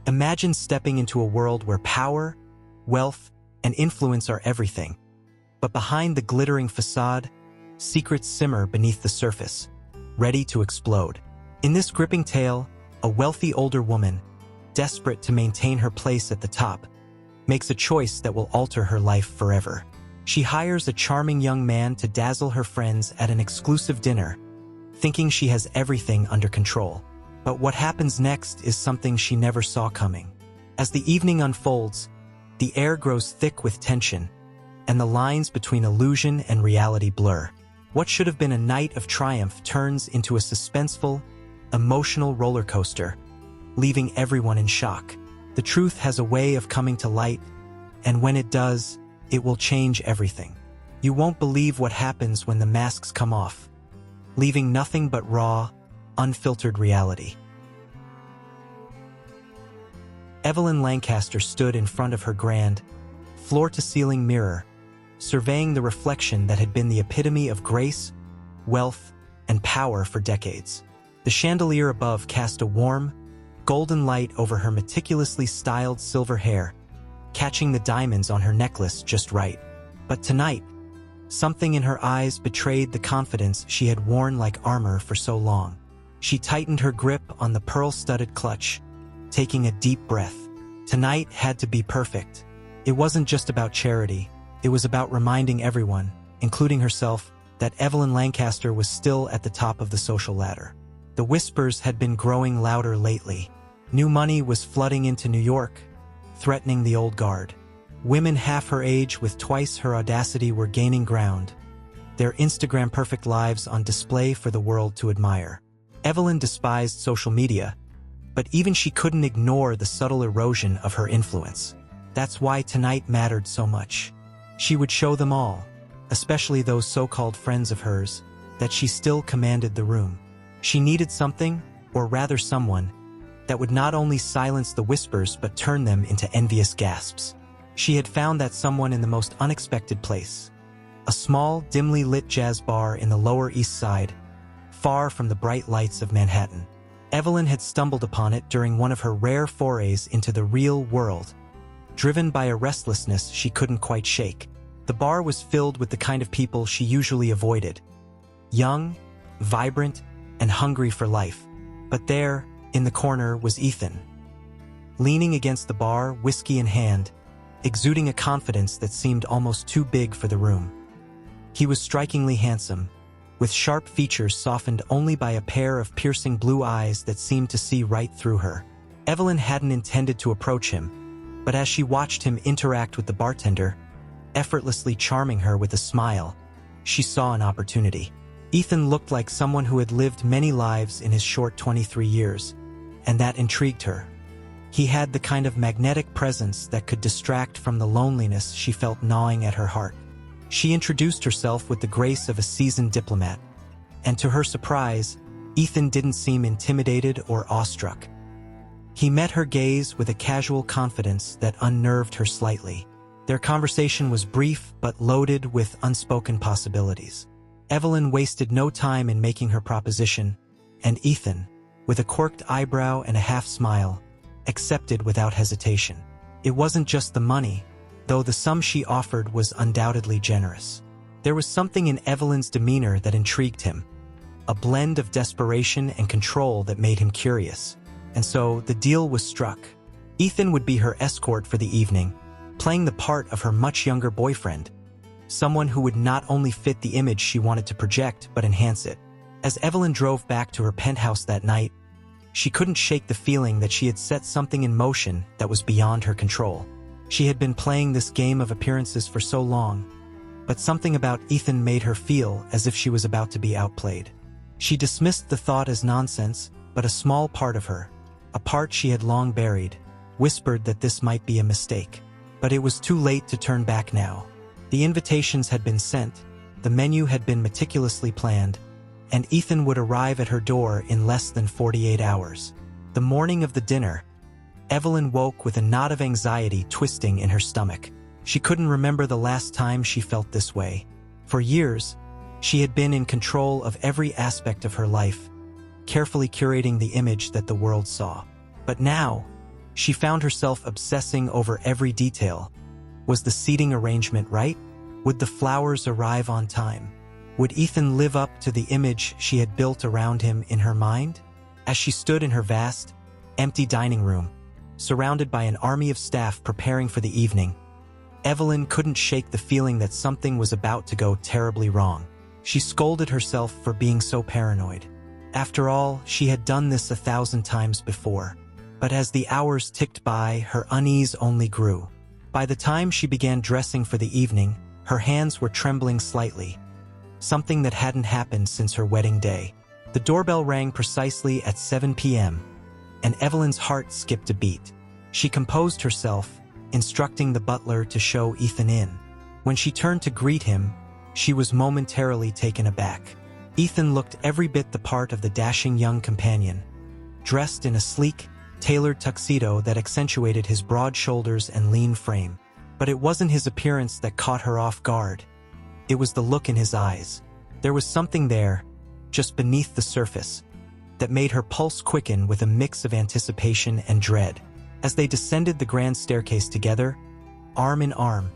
Imagine stepping into a world where power, wealth, and influence are everything. But behind the glittering facade, secrets simmer beneath the surface, ready to explode. In this gripping tale, a wealthy older woman, desperate to maintain her place at the top, makes a choice that will alter her life forever. She hires a charming young man to dazzle her friends at an exclusive dinner, thinking she has everything under control. But what happens next is something she never saw coming. As the evening unfolds, the air grows thick with tension, and the lines between illusion and reality blur. What should have been a night of triumph turns into a suspenseful, emotional roller coaster, leaving everyone in shock. The truth has a way of coming to light, and when it does, it will change everything. You won't believe what happens when the masks come off, leaving nothing but raw, unfiltered reality. Evelyn Lancaster stood in front of her grand, floor-to-ceiling mirror, surveying the reflection that had been the epitome of grace, wealth, and power for decades. The chandelier above cast a warm, golden light over her meticulously styled silver hair, catching the diamonds on her necklace just right. But tonight, something in her eyes betrayed the confidence she had worn like armor for so long. She tightened her grip on the pearl-studded clutch, taking a deep breath. Tonight had to be perfect. It wasn't just about charity. It was about reminding everyone, including herself, that Evelyn Lancaster was still at the top of the social ladder. The whispers had been growing louder lately. New money was flooding into New York, threatening the old guard. Women half her age with twice her audacity were gaining ground, their Instagram-perfect lives on display for the world to admire. Evelyn despised social media, but even she couldn't ignore the subtle erosion of her influence. That's why tonight mattered so much. She would show them all, especially those so-called friends of hers, that she still commanded the room. She needed something, or rather someone, that would not only silence the whispers but turn them into envious gasps. She had found that someone in the most unexpected place. A small, dimly lit jazz bar in the Lower East Side, far from the bright lights of Manhattan. Evelyn had stumbled upon it during one of her rare forays into the real world, driven by a restlessness she couldn't quite shake. The bar was filled with the kind of people she usually avoided. Young, vibrant, and hungry for life. But there, in the corner, was Ethan. Leaning against the bar, whiskey in hand, exuding a confidence that seemed almost too big for the room. He was strikingly handsome, with sharp features softened only by a pair of piercing blue eyes that seemed to see right through her. Evelyn hadn't intended to approach him, but as she watched him interact with the bartender, effortlessly charming her with a smile, she saw an opportunity. Ethan looked like someone who had lived many lives in his short 23 years, and that intrigued her. He had the kind of magnetic presence that could distract from the loneliness she felt gnawing at her heart. She introduced herself with the grace of a seasoned diplomat, and to her surprise, Ethan didn't seem intimidated or awestruck. He met her gaze with a casual confidence that unnerved her slightly. Their conversation was brief but loaded with unspoken possibilities. Evelyn wasted no time in making her proposition, and Ethan, with a quirked eyebrow and a half-smile, accepted without hesitation. It wasn't just the money, though the sum she offered was undoubtedly generous. There was something in Evelyn's demeanor that intrigued him, a blend of desperation and control that made him curious. And so the deal was struck. Ethan would be her escort for the evening, playing the part of her much younger boyfriend, someone who would not only fit the image she wanted to project but enhance it. As Evelyn drove back to her penthouse that night, she couldn't shake the feeling that she had set something in motion that was beyond her control. She had been playing this game of appearances for so long, but something about Ethan made her feel as if she was about to be outplayed. She dismissed the thought as nonsense, but a small part of her, a part she had long buried, whispered that this might be a mistake. But it was too late to turn back now. The invitations had been sent, the menu had been meticulously planned, and Ethan would arrive at her door in less than 48 hours. The morning of the dinner, Evelyn woke with a knot of anxiety twisting in her stomach. She couldn't remember the last time she felt this way. For years, she had been in control of every aspect of her life, carefully curating the image that the world saw. But now, She found herself obsessing over every detail. Was the seating arrangement right? Would the flowers arrive on time? Would Ethan live up to the image she had built around him in her mind? As she stood in her vast, empty dining room, surrounded by an army of staff preparing for the evening, Evelyn couldn't shake the feeling that something was about to go terribly wrong. She scolded herself for being so paranoid. After all, she had done this 1,000 times before. But as the hours ticked by, her unease only grew. By the time she began dressing for the evening, her hands were trembling slightly, something that hadn't happened since her wedding day. The doorbell rang precisely at 7 p.m., and Evelyn's heart skipped a beat. She composed herself, instructing the butler to show Ethan in. When she turned to greet him, she was momentarily taken aback. Ethan looked every bit the part of the dashing young companion, dressed in a sleek, tailored tuxedo that accentuated his broad shoulders and lean frame. But it wasn't his appearance that caught her off guard. It was the look in his eyes. There was something there, just beneath the surface, that made her pulse quicken with a mix of anticipation and dread. As they descended the grand staircase together, arm in arm,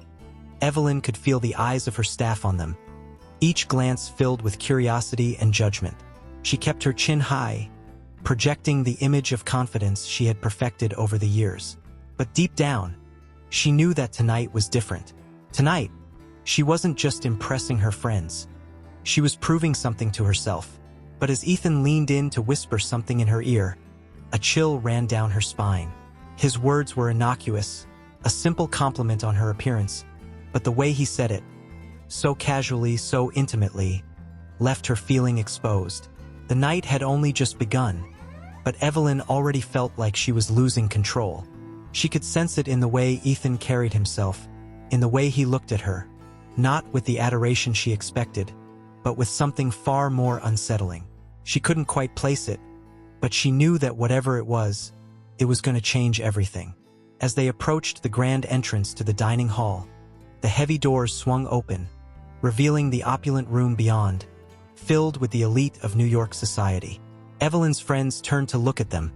Evelyn could feel the eyes of her staff on them, each glance filled with curiosity and judgment. She kept her chin high, projecting the image of confidence she had perfected over the years. But deep down, she knew that tonight was different. Tonight, she wasn't just impressing her friends. She was proving something to herself. But as Ethan leaned in to whisper something in her ear, a chill ran down her spine. His words were innocuous, a simple compliment on her appearance, but the way he said it, so casually, so intimately, left her feeling exposed. The night had only just begun, but Evelyn already felt like she was losing control. She could sense it in the way Ethan carried himself, in the way he looked at her, not with the adoration she expected, but with something far more unsettling. She couldn't quite place it, but she knew that whatever it was going to change everything. As they approached the grand entrance to the dining hall, the heavy doors swung open, revealing the opulent room beyond, filled with the elite of New York society. Evelyn's friends turned to look at them,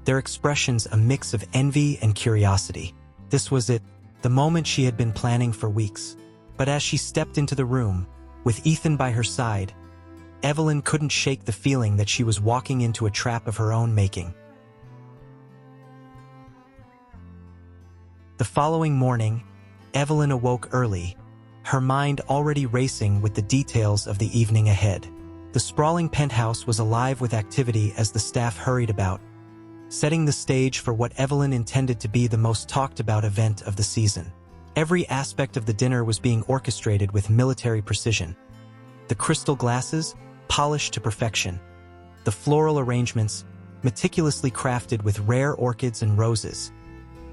their expressions a mix of envy and curiosity. This was it, the moment she had been planning for weeks. But as she stepped into the room, with Ethan by her side, Evelyn couldn't shake the feeling that she was walking into a trap of her own making. The following morning, Evelyn awoke early, her mind already racing with the details of the evening ahead. The sprawling penthouse was alive with activity as the staff hurried about, setting the stage for what Evelyn intended to be the most talked-about event of the season. Every aspect of the dinner was being orchestrated with military precision. The crystal glasses, polished to perfection. The floral arrangements, meticulously crafted with rare orchids and roses.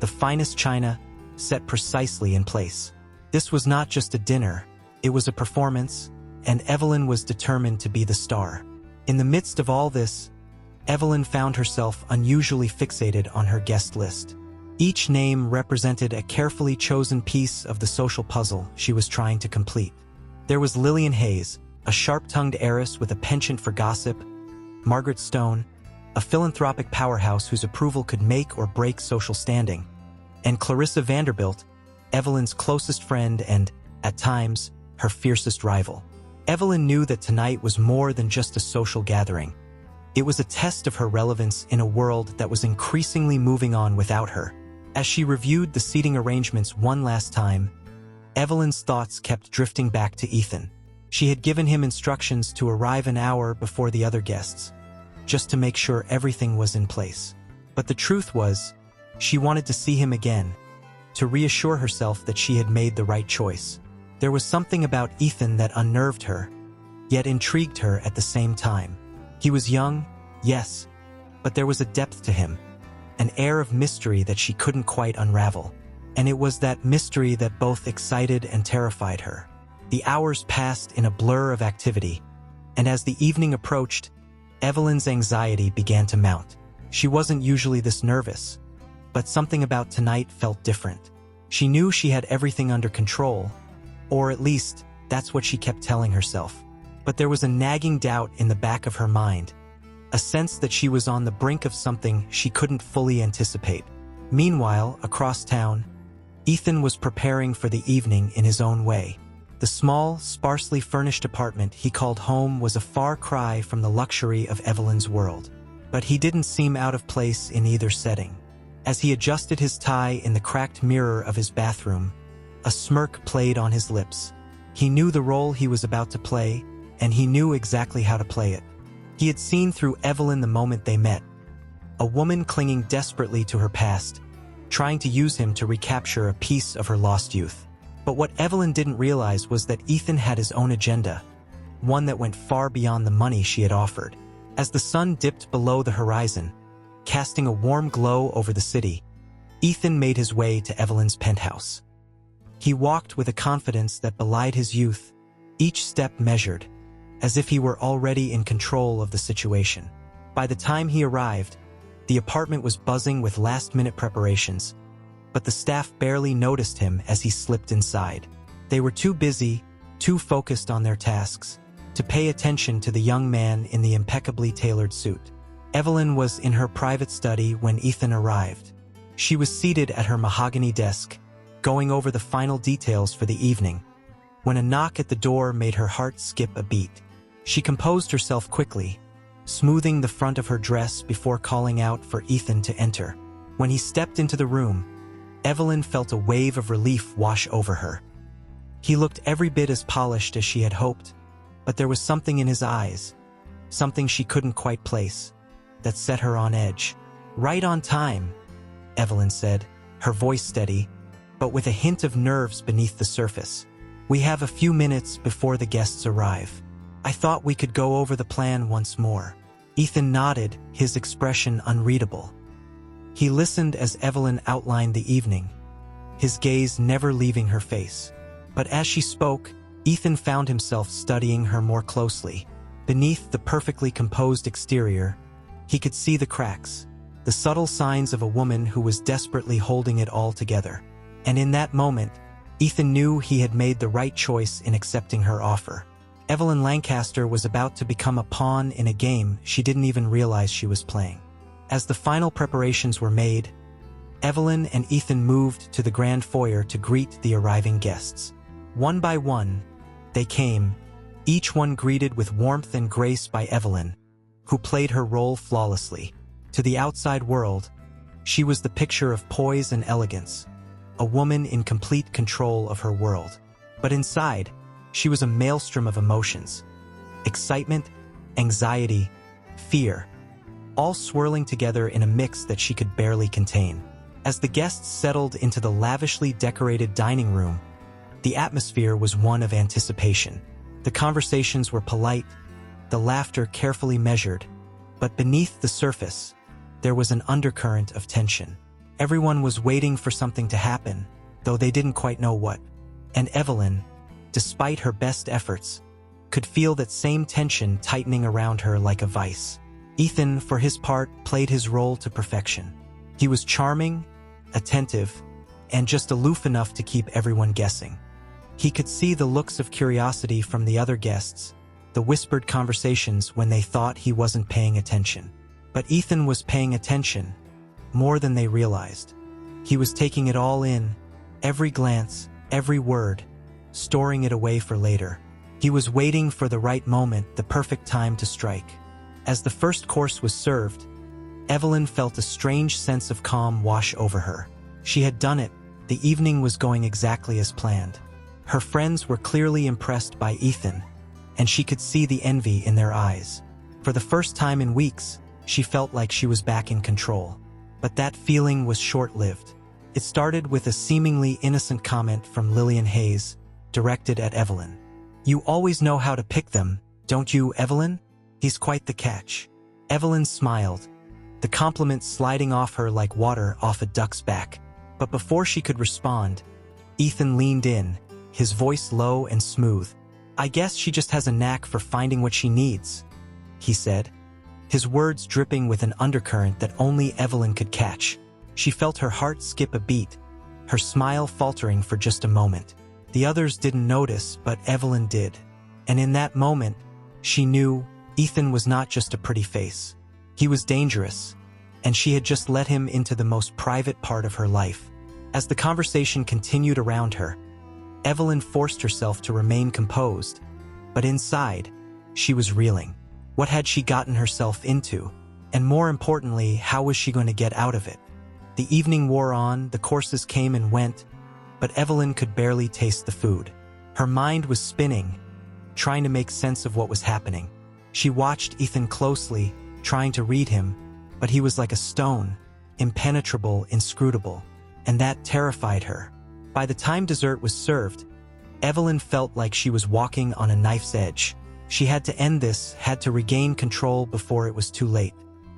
The finest china, set precisely in place. This was not just a dinner, it was a performance, and Evelyn was determined to be the star. In the midst of all this, Evelyn found herself unusually fixated on her guest list. Each name represented a carefully chosen piece of the social puzzle she was trying to complete. There was Lillian Hayes, a sharp-tongued heiress with a penchant for gossip; Margaret Stone, a philanthropic powerhouse whose approval could make or break social standing; and Clarissa Vanderbilt, Evelyn's closest friend and, at times, her fiercest rival. Evelyn knew that tonight was more than just a social gathering. It was a test of her relevance in a world that was increasingly moving on without her. As she reviewed the seating arrangements one last time, Evelyn's thoughts kept drifting back to Ethan. She had given him instructions to arrive an hour before the other guests, just to make sure everything was in place. But the truth was, she wanted to see him again, to reassure herself that she had made the right choice. There was something about Ethan that unnerved her, yet intrigued her at the same time. He was young, yes, but there was a depth to him, an air of mystery that she couldn't quite unravel. And it was that mystery that both excited and terrified her. The hours passed in a blur of activity, and as the evening approached, Evelyn's anxiety began to mount. She wasn't usually this nervous, but something about tonight felt different. She knew she had everything under control, or at least, that's what she kept telling herself. But there was a nagging doubt in the back of her mind, a sense that she was on the brink of something she couldn't fully anticipate. Meanwhile, across town, Ethan was preparing for the evening in his own way. The small, sparsely furnished apartment he called home was a far cry from the luxury of Evelyn's world. But he didn't seem out of place in either setting. As he adjusted his tie in the cracked mirror of his bathroom, a smirk played on his lips. He knew the role he was about to play, and he knew exactly how to play it. He had seen through Evelyn the moment they met. A woman clinging desperately to her past, trying to use him to recapture a piece of her lost youth. But what Evelyn didn't realize was that Ethan had his own agenda, one that went far beyond the money she had offered. As the sun dipped below the horizon, casting a warm glow over the city, Ethan made his way to Evelyn's penthouse. He walked with a confidence that belied his youth, each step measured, as if he were already in control of the situation. By the time he arrived, the apartment was buzzing with last-minute preparations, but the staff barely noticed him as he slipped inside. They were too busy, too focused on their tasks, to pay attention to the young man in the impeccably tailored suit. Evelyn was in her private study when Ethan arrived. She was seated at her mahogany desk, going over the final details for the evening, when a knock at the door made her heart skip a beat. She composed herself quickly, smoothing the front of her dress before calling out for Ethan to enter. When he stepped into the room, Evelyn felt a wave of relief wash over her. He looked every bit as polished as she had hoped, but there was something in his eyes, something she couldn't quite place, that set her on edge. "Right on time," Evelyn said, her voice steady, but with a hint of nerves beneath the surface. "We have a few minutes before the guests arrive. I thought we could go over the plan once more." Ethan nodded, his expression unreadable. He listened as Evelyn outlined the evening, his gaze never leaving her face. But as she spoke, Ethan found himself studying her more closely. Beneath the perfectly composed exterior, he could see the cracks, the subtle signs of a woman who was desperately holding it all together. And in that moment, Ethan knew he had made the right choice in accepting her offer. Evelyn Lancaster was about to become a pawn in a game she didn't even realize she was playing. As the final preparations were made, Evelyn and Ethan moved to the grand foyer to greet the arriving guests. One by one, they came, each one greeted with warmth and grace by Evelyn, who played her role flawlessly. To the outside world, she was the picture of poise and elegance, a woman in complete control of her world. But inside, she was a maelstrom of emotions: excitement, anxiety, fear, all swirling together in a mix that she could barely contain. As the guests settled into the lavishly decorated dining room, the atmosphere was one of anticipation. The conversations were polite, the laughter carefully measured, but beneath the surface, there was an undercurrent of tension. Everyone was waiting for something to happen, though they didn't quite know what. And Evelyn, despite her best efforts, could feel that same tension tightening around her like a vice. Ethan, for his part, played his role to perfection. He was charming, attentive, and just aloof enough to keep everyone guessing. He could see the looks of curiosity from the other guests, the whispered conversations when they thought he wasn't paying attention. But Ethan was paying attention, more than they realized. He was taking it all in, every glance, every word, storing it away for later. He was waiting for the right moment, the perfect time to strike. As the first course was served, Evelyn felt a strange sense of calm wash over her. She had done it. The evening was going exactly as planned. Her friends were clearly impressed by Ethan, and she could see the envy in their eyes. For the first time in weeks, she felt like she was back in control. But that feeling was short-lived. It started with a seemingly innocent comment from Lillian Hayes, directed at Evelyn. "You always know how to pick them, don't you, Evelyn? He's quite the catch." Evelyn smiled, the compliment sliding off her like water off a duck's back. But before she could respond, Ethan leaned in, his voice low and smooth. "I guess she just has a knack for finding what she needs," he said, his words dripping with an undercurrent that only Evelyn could catch. She felt her heart skip a beat, her smile faltering for just a moment. The others didn't notice, but Evelyn did. And in that moment, she knew Ethan was not just a pretty face. He was dangerous, and she had just let him into the most private part of her life. As the conversation continued around her, Evelyn forced herself to remain composed, but inside, she was reeling. What had she gotten herself into? And more importantly, how was she going to get out of it? The evening wore on, the courses came and went, but Evelyn could barely taste the food. Her mind was spinning, trying to make sense of what was happening. She watched Ethan closely, trying to read him, but he was like a stone, impenetrable, inscrutable, and that terrified her. By the time dessert was served, Evelyn felt like she was walking on a knife's edge. She had to end this, had to regain control before it was too late.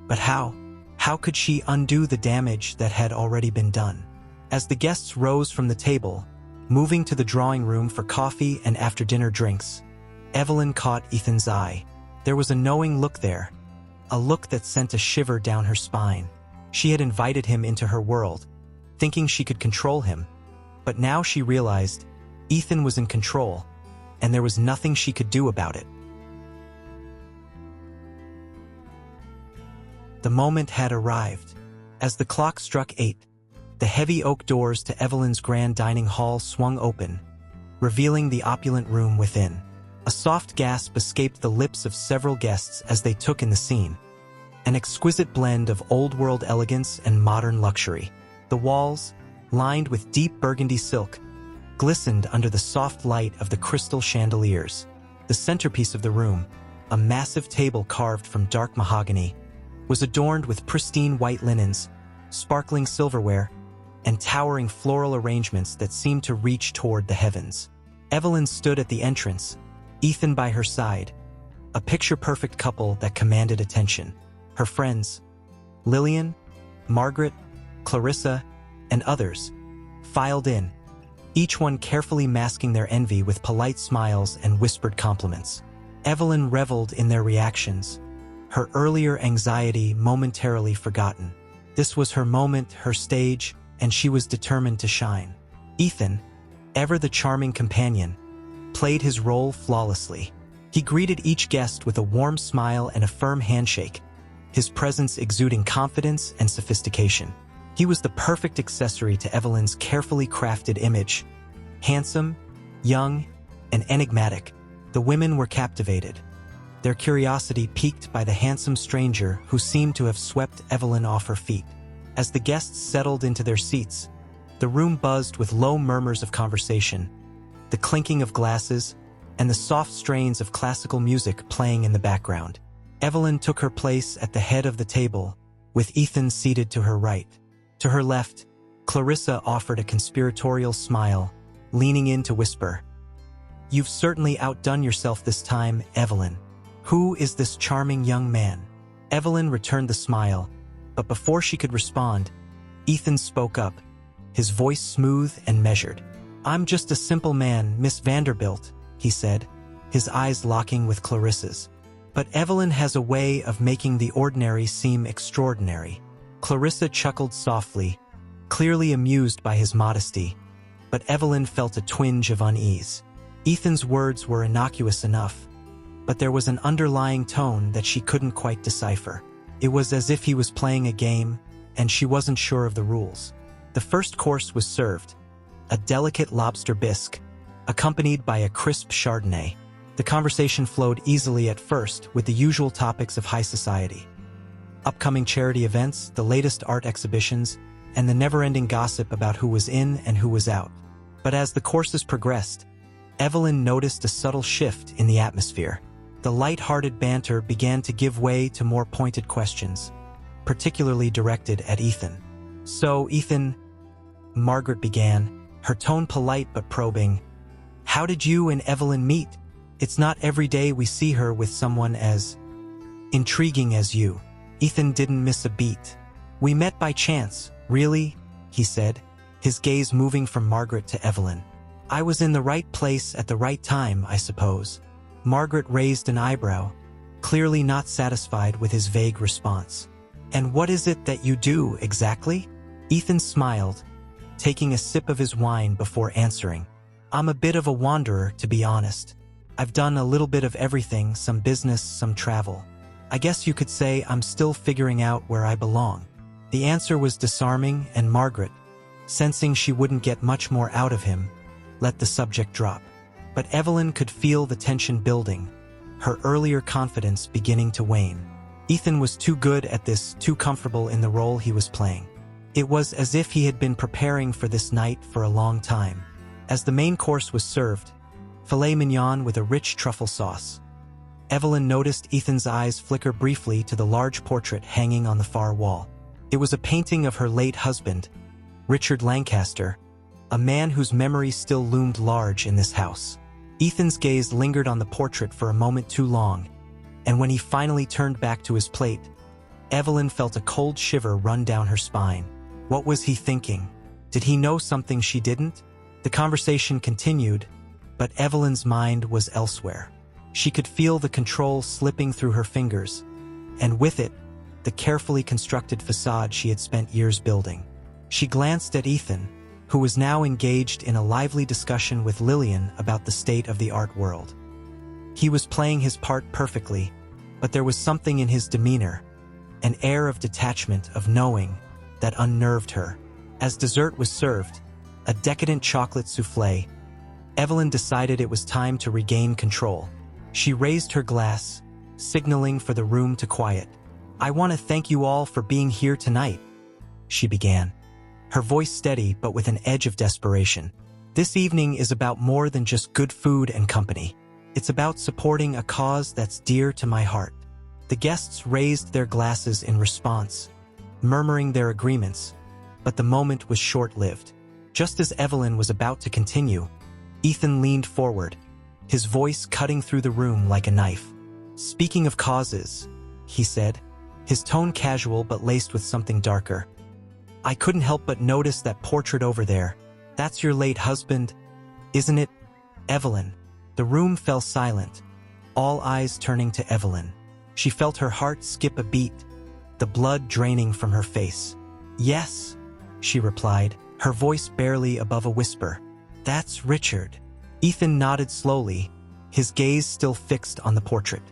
But how? How could she undo the damage that had already been done? As the guests rose from the table, moving to the drawing room for coffee and after-dinner drinks, Evelyn caught Ethan's eye. There was a knowing look there, a look that sent a shiver down her spine. She had invited him into her world, thinking she could control him, but now she realized Ethan was in control, and there was nothing she could do about it. The moment had arrived. As the clock struck 8, the heavy oak doors to Evelyn's grand dining hall swung open, revealing the opulent room within. A soft gasp escaped the lips of several guests as they took in the scene. An exquisite blend of old-world elegance and modern luxury. The walls, lined with deep burgundy silk, glistened under the soft light of the crystal chandeliers. The centerpiece of the room, a massive table carved from dark mahogany, was adorned with pristine white linens, sparkling silverware, and towering floral arrangements that seemed to reach toward the heavens. Evelyn stood at the entrance, Ethan by her side, a picture-perfect couple that commanded attention. Her friends, Lillian, Margaret, Clarissa, and others, filed in, each one carefully masking their envy with polite smiles and whispered compliments. Evelyn reveled in their reactions, her earlier anxiety momentarily forgotten. This was her moment, her stage, and she was determined to shine. Ethan, ever the charming companion, played his role flawlessly. He greeted each guest with a warm smile and a firm handshake, his presence exuding confidence and sophistication. He was the perfect accessory to Evelyn's carefully crafted image. Handsome, young, and enigmatic, the women were captivated, their curiosity piqued by the handsome stranger who seemed to have swept Evelyn off her feet. As the guests settled into their seats, the room buzzed with low murmurs of conversation, the clinking of glasses, and the soft strains of classical music playing in the background. Evelyn took her place at the head of the table, with Ethan seated to her right. To her left, Clarissa offered a conspiratorial smile, leaning in to whisper, "You've certainly outdone yourself this time, Evelyn. Who is this charming young man?" Evelyn returned the smile, but before she could respond, Ethan spoke up, his voice smooth and measured. "I'm just a simple man, Miss Vanderbilt," he said, his eyes locking with Clarissa's. "But Evelyn has a way of making the ordinary seem extraordinary." Clarissa chuckled softly, clearly amused by his modesty, but Evelyn felt a twinge of unease. Ethan's words were innocuous enough, but there was an underlying tone that she couldn't quite decipher. It was as if he was playing a game, and she wasn't sure of the rules. The first course was served, a delicate lobster bisque, accompanied by a crisp Chardonnay. The conversation flowed easily at first with the usual topics of high society. Upcoming charity events, the latest art exhibitions, and the never-ending gossip about who was in and who was out. But as the courses progressed, Evelyn noticed a subtle shift in the atmosphere. The light-hearted banter began to give way to more pointed questions, particularly directed at Ethan. "So, Ethan," Margaret began, her tone polite but probing, "how did you and Evelyn meet? It's not every day we see her with someone as intriguing as you." Ethan didn't miss a beat. "We met by chance, really," he said, his gaze moving from Margaret to Evelyn. "I was in the right place at the right time, I suppose." Margaret raised an eyebrow, clearly not satisfied with his vague response. "And what is it that you do, exactly?" Ethan smiled, taking a sip of his wine before answering. "I'm a bit of a wanderer, to be honest. I've done a little bit of everything, some business, some travel. I guess you could say I'm still figuring out where I belong." The answer was disarming, and Margaret, sensing she wouldn't get much more out of him, let the subject drop. But Evelyn could feel the tension building, her earlier confidence beginning to wane. Ethan was too good at this, too comfortable in the role he was playing. It was as if he had been preparing for this night for a long time. As the main course was served, filet mignon with a rich truffle sauce, Evelyn noticed Ethan's eyes flicker briefly to the large portrait hanging on the far wall. It was a painting of her late husband, Richard Lancaster, a man whose memory still loomed large in this house. Ethan's gaze lingered on the portrait for a moment too long, and when he finally turned back to his plate, Evelyn felt a cold shiver run down her spine. What was he thinking? Did he know something she didn't? The conversation continued, but Evelyn's mind was elsewhere. She could feel the control slipping through her fingers, and with it, the carefully constructed facade she had spent years building. She glanced at Ethan, who was now engaged in a lively discussion with Lillian about the state of the art world. He was playing his part perfectly, but there was something in his demeanor, an air of detachment, of knowing, that unnerved her. As dessert was served, a decadent chocolate soufflé, Evelyn decided it was time to regain control. She raised her glass, signaling for the room to quiet. "I want to thank you all for being here tonight," she began, her voice steady but with an edge of desperation. "This evening is about more than just good food and company. It's about supporting a cause that's dear to my heart." The guests raised their glasses in response, murmuring their agreements, but the moment was short-lived. Just as Evelyn was about to continue, Ethan leaned forward, his voice cutting through the room like a knife. "Speaking of causes," he said, his tone casual but laced with something darker, "I couldn't help but notice that portrait over there. That's your late husband, isn't it, Evelyn?" The room fell silent, all eyes turning to Evelyn. She felt her heart skip a beat, the blood draining from her face. "Yes," she replied, her voice barely above a whisper. "That's Richard." Ethan nodded slowly, his gaze still fixed on the portrait.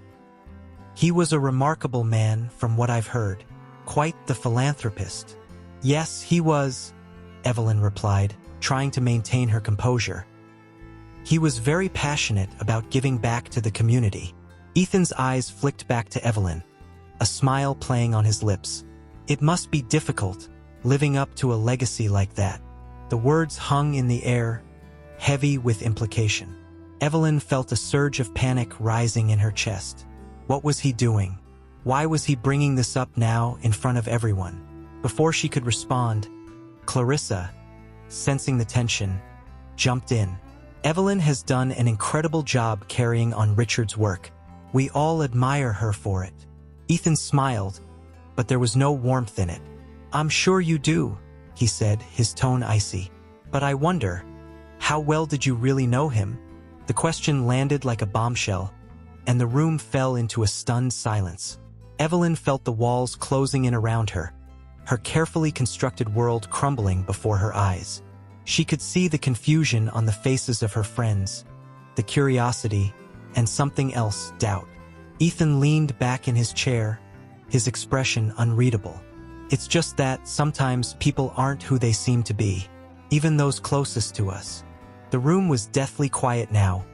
"He was a remarkable man, from what I've heard. Quite the philanthropist." "Yes, he was," Evelyn replied, trying to maintain her composure. "He was very passionate about giving back to the community." Ethan's eyes flicked back to Evelyn, a smile playing on his lips. "It must be difficult, living up to a legacy like that." The words hung in the air, heavy with implication. Evelyn felt a surge of panic rising in her chest. What was he doing? Why was he bringing this up now in front of everyone? Before she could respond, Clarissa, sensing the tension, jumped in. "Evelyn has done an incredible job carrying on Richard's work. We all admire her for it." Ethan smiled, but there was no warmth in it. "I'm sure you do," he said, his tone icy. "But I wonder, how well did you really know him?" The question landed like a bombshell, and the room fell into a stunned silence. Evelyn felt the walls closing in around her, her carefully constructed world crumbling before her eyes. She could see the confusion on the faces of her friends, the curiosity, and something else, doubt. Ethan leaned back in his chair, his expression unreadable. "It's just that sometimes people aren't who they seem to be, even those closest to us." The room was deathly quiet now,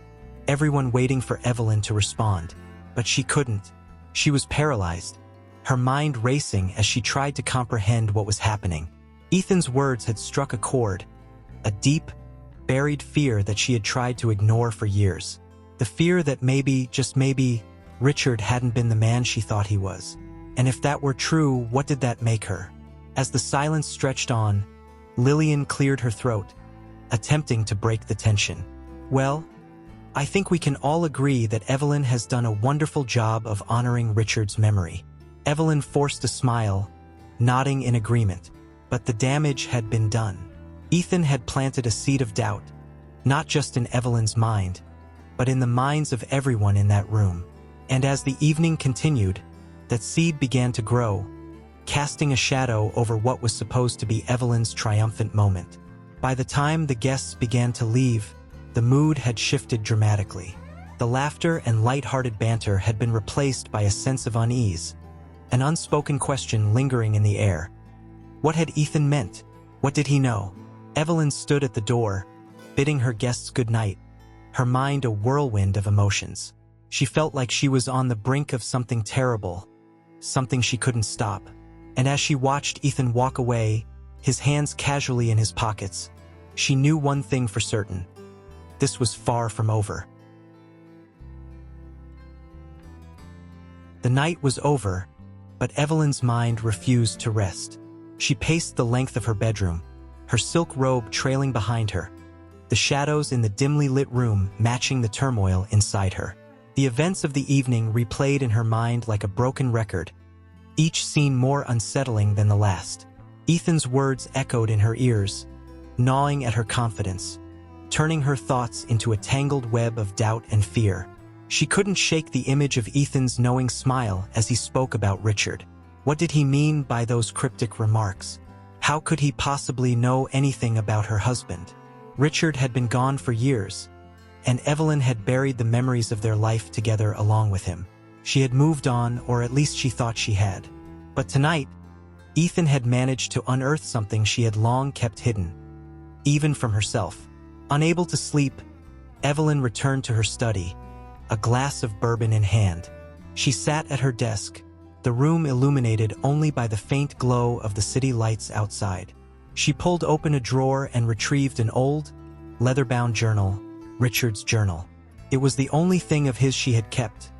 everyone waiting for Evelyn to respond, but she couldn't. She was paralyzed, her mind racing as she tried to comprehend what was happening. Ethan's words had struck a chord, a deep, buried fear that she had tried to ignore for years. The fear that maybe, just maybe, Richard hadn't been the man she thought he was. And if that were true, what did that make her? As the silence stretched on, Lillian cleared her throat, attempting to break the tension. "Well, I think we can all agree that Evelyn has done a wonderful job of honoring Richard's memory." Evelyn forced a smile, nodding in agreement. But the damage had been done. Ethan had planted a seed of doubt, not just in Evelyn's mind, but in the minds of everyone in that room. And as the evening continued, that seed began to grow, casting a shadow over what was supposed to be Evelyn's triumphant moment. By the time the guests began to leave, the mood had shifted dramatically. The laughter and light-hearted banter had been replaced by a sense of unease, an unspoken question lingering in the air. What had Ethan meant? What did he know? Evelyn stood at the door, bidding her guests good night, her mind a whirlwind of emotions. She felt like she was on the brink of something terrible, something she couldn't stop. And as she watched Ethan walk away, his hands casually in his pockets, she knew one thing for certain. This was far from over. The night was over, but Evelyn's mind refused to rest. She paced the length of her bedroom, her silk robe trailing behind her, the shadows in the dimly lit room matching the turmoil inside her. The events of the evening replayed in her mind like a broken record, each scene more unsettling than the last. Ethan's words echoed in her ears, gnawing at her confidence, turning her thoughts into a tangled web of doubt and fear. She couldn't shake the image of Ethan's knowing smile as he spoke about Richard. What did he mean by those cryptic remarks? How could he possibly know anything about her husband? Richard had been gone for years, and Evelyn had buried the memories of their life together along with him. She had moved on, or at least she thought she had. But tonight, Ethan had managed to unearth something she had long kept hidden, even from herself. Unable to sleep, Evelyn returned to her study, a glass of bourbon in hand. She sat at her desk, the room illuminated only by the faint glow of the city lights outside. She pulled open a drawer and retrieved an old, leather-bound journal, Richard's journal. It was the only thing of his she had kept,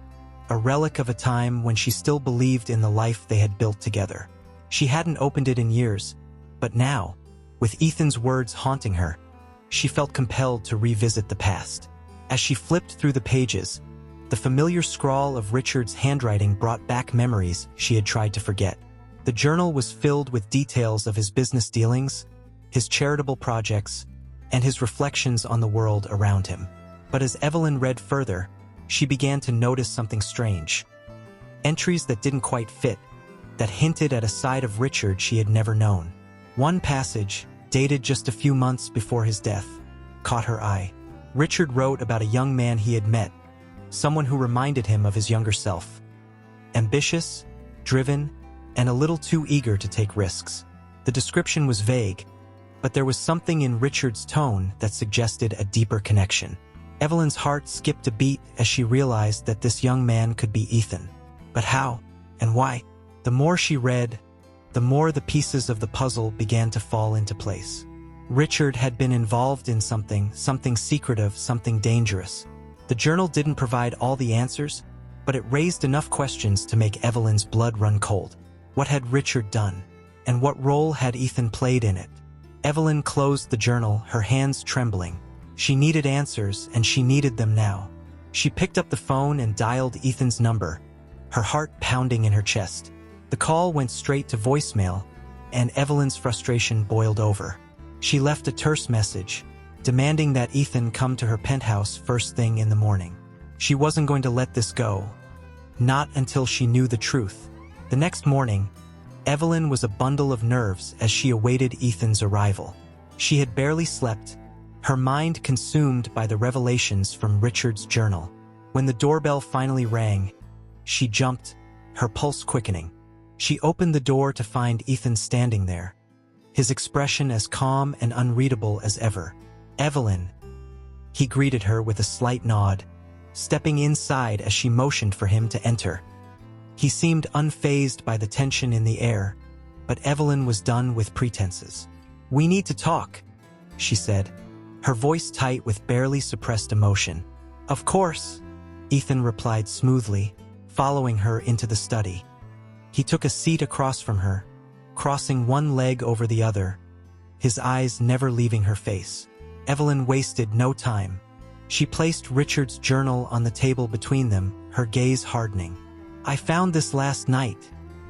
a relic of a time when she still believed in the life they had built together. She hadn't opened it in years, but now, with Ethan's words haunting her, she felt compelled to revisit the past. As she flipped through the pages, the familiar scrawl of Richard's handwriting brought back memories she had tried to forget. The journal was filled with details of his business dealings, his charitable projects, and his reflections on the world around him. But as Evelyn read further, she began to notice something strange. Entries that didn't quite fit, that hinted at a side of Richard she had never known. One passage, dated just a few months before his death, caught her eye. Richard wrote about a young man he had met, someone who reminded him of his younger self. Ambitious, driven, and a little too eager to take risks. The description was vague, but there was something in Richard's tone that suggested a deeper connection. Evelyn's heart skipped a beat as she realized that this young man could be Ethan. But how and why? The more she read, the more the pieces of the puzzle began to fall into place. Richard had been involved in something secretive, something dangerous. The journal didn't provide all the answers, but it raised enough questions to make Evelyn's blood run cold. What had Richard done? And what role had Ethan played in it? Evelyn closed the journal, her hands trembling. She needed answers, and she needed them now. She picked up the phone and dialed Ethan's number, her heart pounding in her chest. The call went straight to voicemail, and Evelyn's frustration boiled over. She left a terse message, demanding that Ethan come to her penthouse first thing in the morning. She wasn't going to let this go, not until she knew the truth. The next morning, Evelyn was a bundle of nerves as she awaited Ethan's arrival. She had barely slept, her mind consumed by the revelations from Richard's journal. When the doorbell finally rang, she jumped, her pulse quickening. She opened the door to find Ethan standing there, his expression as calm and unreadable as ever. "Evelyn," he greeted her with a slight nod, stepping inside as she motioned for him to enter. He seemed unfazed by the tension in the air, but Evelyn was done with pretenses. "We need to talk," she said, her voice tight with barely suppressed emotion. "Of course," Ethan replied smoothly, following her into the study. He took a seat across from her, crossing one leg over the other, his eyes never leaving her face. Evelyn wasted no time. She placed Richard's journal on the table between them, her gaze hardening. "I found this last night,"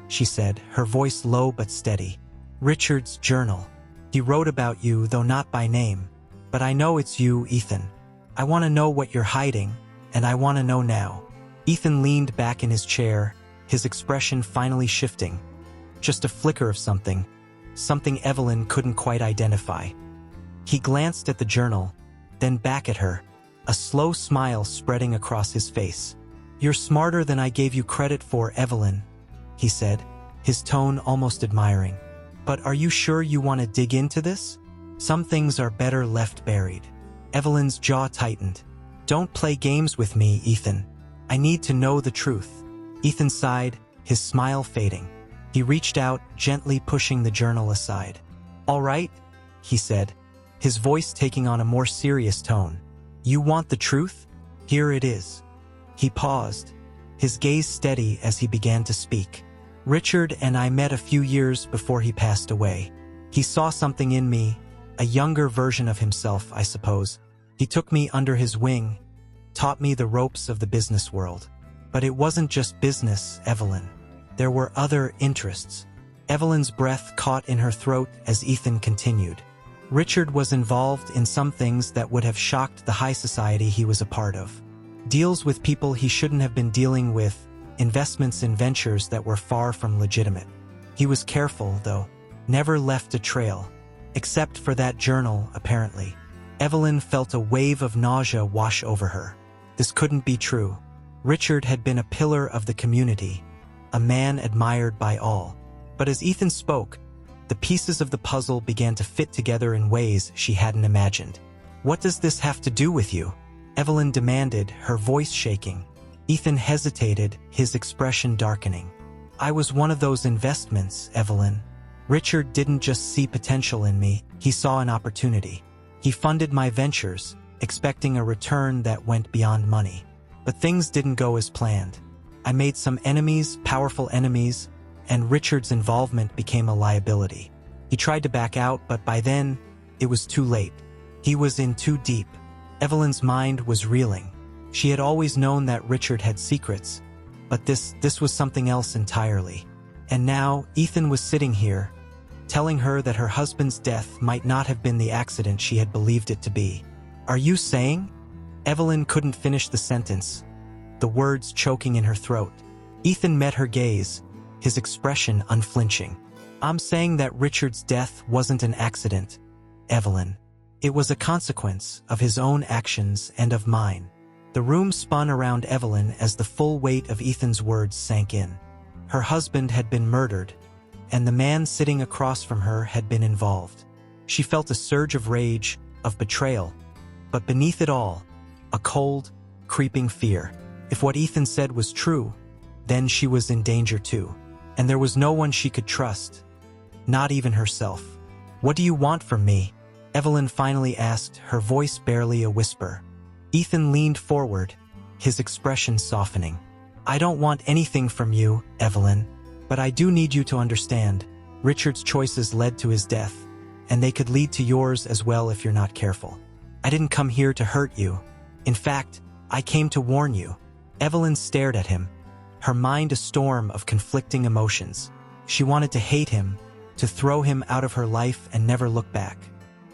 she said, her voice low but steady. "Richard's journal. He wrote about you, though not by name. But I know it's you, Ethan. I want to know what you're hiding, and I want to know now." Ethan leaned back in his chair, his expression finally shifting. Just a flicker of something Evelyn couldn't quite identify. He glanced at the journal, then back at her, a slow smile spreading across his face. "You're smarter than I gave you credit for, Evelyn," he said, his tone almost admiring. But are you sure you want to dig into this? Some things are better left buried. Evelyn's jaw tightened. Don't play games with me, Ethan. I need to know the truth. Ethan sighed, his smile fading. He reached out, gently pushing the journal aside. All right, he said, his voice taking on a more serious tone. You want the truth? Here it is. He paused, his gaze steady as he began to speak. Richard and I met a few years before he passed away. He saw something in me, a younger version of himself, I suppose. He took me under his wing, taught me the ropes of the business world. But it wasn't just business, Evelyn. There were other interests. Evelyn's breath caught in her throat as Ethan continued. Richard was involved in some things that would have shocked the high society he was a part of. Deals with people he shouldn't have been dealing with, investments in ventures that were far from legitimate. He was careful, though, never left a trail. Except for that journal, apparently. Evelyn felt a wave of nausea wash over her. This couldn't be true. Richard had been a pillar of the community, a man admired by all. But as Ethan spoke, the pieces of the puzzle began to fit together in ways she hadn't imagined. What does this have to do with you? Evelyn demanded, her voice shaking. Ethan hesitated, his expression darkening. I was one of those investments, Evelyn. Richard didn't just see potential in me, he saw an opportunity. He funded my ventures, expecting a return that went beyond money. But things didn't go as planned. I made some enemies, powerful enemies, and Richard's involvement became a liability. He tried to back out, but by then, it was too late. He was in too deep. Evelyn's mind was reeling. She had always known that Richard had secrets, but this was something else entirely. And now, Ethan was sitting here, telling her that her husband's death might not have been the accident she had believed it to be. Are you saying? Evelyn couldn't finish the sentence, the words choking in her throat. Ethan met her gaze, his expression unflinching. I'm saying that Richard's death wasn't an accident, Evelyn. It was a consequence of his own actions and of mine. The room spun around Evelyn as the full weight of Ethan's words sank in. Her husband had been murdered, and the man sitting across from her had been involved. She felt a surge of rage, of betrayal, but beneath it all, a cold, creeping fear. If what Ethan said was true, then she was in danger too. And there was no one she could trust, not even herself. What do you want from me? Evelyn finally asked, her voice barely a whisper. Ethan leaned forward, his expression softening. I don't want anything from you, Evelyn, but I do need you to understand. Richard's choices led to his death, and they could lead to yours as well if you're not careful. I didn't come here to hurt you. In fact, I came to warn you. Evelyn stared at him, her mind a storm of conflicting emotions. She wanted to hate him, to throw him out of her life and never look back.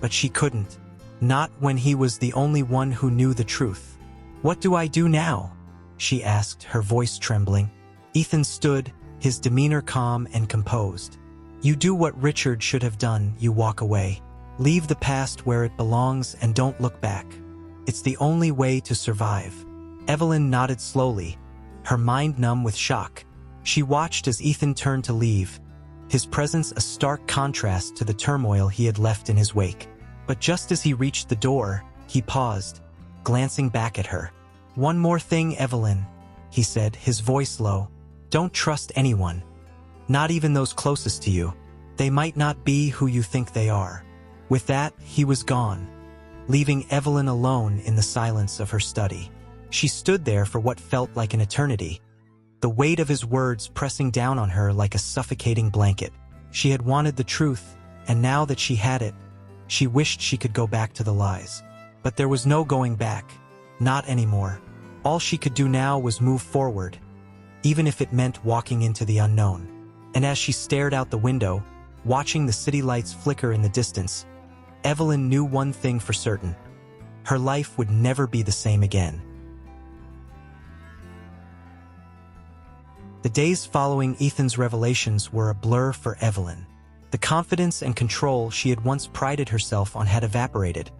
But she couldn't. Not when he was the only one who knew the truth. What do I do now? She asked, her voice trembling. Ethan stood, his demeanor calm and composed. You do what Richard should have done, you walk away. Leave the past where it belongs and don't look back. It's the only way to survive. Evelyn nodded slowly, her mind numb with shock. She watched as Ethan turned to leave, his presence a stark contrast to the turmoil he had left in his wake. But just as he reached the door, he paused, glancing back at her. One more thing, Evelyn, he said, his voice low. Don't trust anyone. Not even those closest to you. They might not be who you think they are. With that, he was gone, leaving Evelyn alone in the silence of her study. She stood there for what felt like an eternity, the weight of his words pressing down on her like a suffocating blanket. She had wanted the truth, and now that she had it, she wished she could go back to the lies. But there was no going back, not anymore. All she could do now was move forward, even if it meant walking into the unknown. And as she stared out the window, watching the city lights flicker in the distance, Evelyn knew one thing for certain. Her life would never be the same again. The days following Ethan's revelations were a blur for Evelyn. The confidence and control she had once prided herself on had evaporated,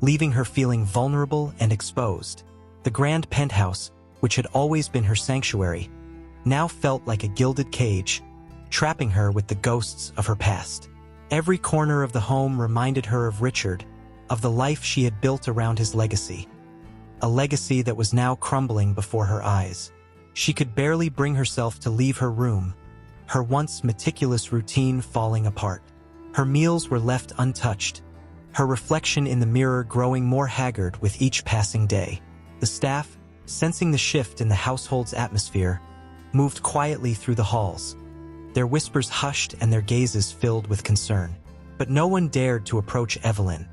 leaving her feeling vulnerable and exposed. The grand penthouse, which had always been her sanctuary, now felt like a gilded cage, trapping her with the ghosts of her past. Every corner of the home reminded her of Richard, of the life she had built around his legacy. A legacy that was now crumbling before her eyes. She could barely bring herself to leave her room, her once meticulous routine falling apart. Her meals were left untouched, her reflection in the mirror growing more haggard with each passing day. The staff, sensing the shift in the household's atmosphere, moved quietly through the halls, their whispers hushed and their gazes filled with concern. But no one dared to approach Evelyn.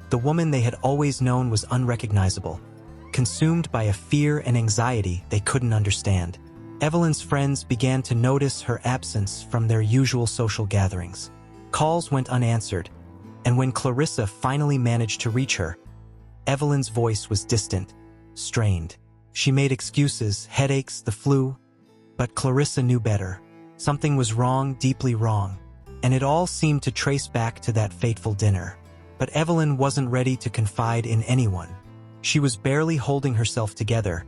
The woman they had always known was unrecognizable, consumed by a fear and anxiety they couldn't understand. Evelyn's friends began to notice her absence from their usual social gatherings. Calls went unanswered, and when Clarissa finally managed to reach her, Evelyn's voice was distant, strained. She made excuses, headaches, the flu, but Clarissa knew better. Something was wrong, deeply wrong, and it all seemed to trace back to that fateful dinner. But Evelyn wasn't ready to confide in anyone. She was barely holding herself together,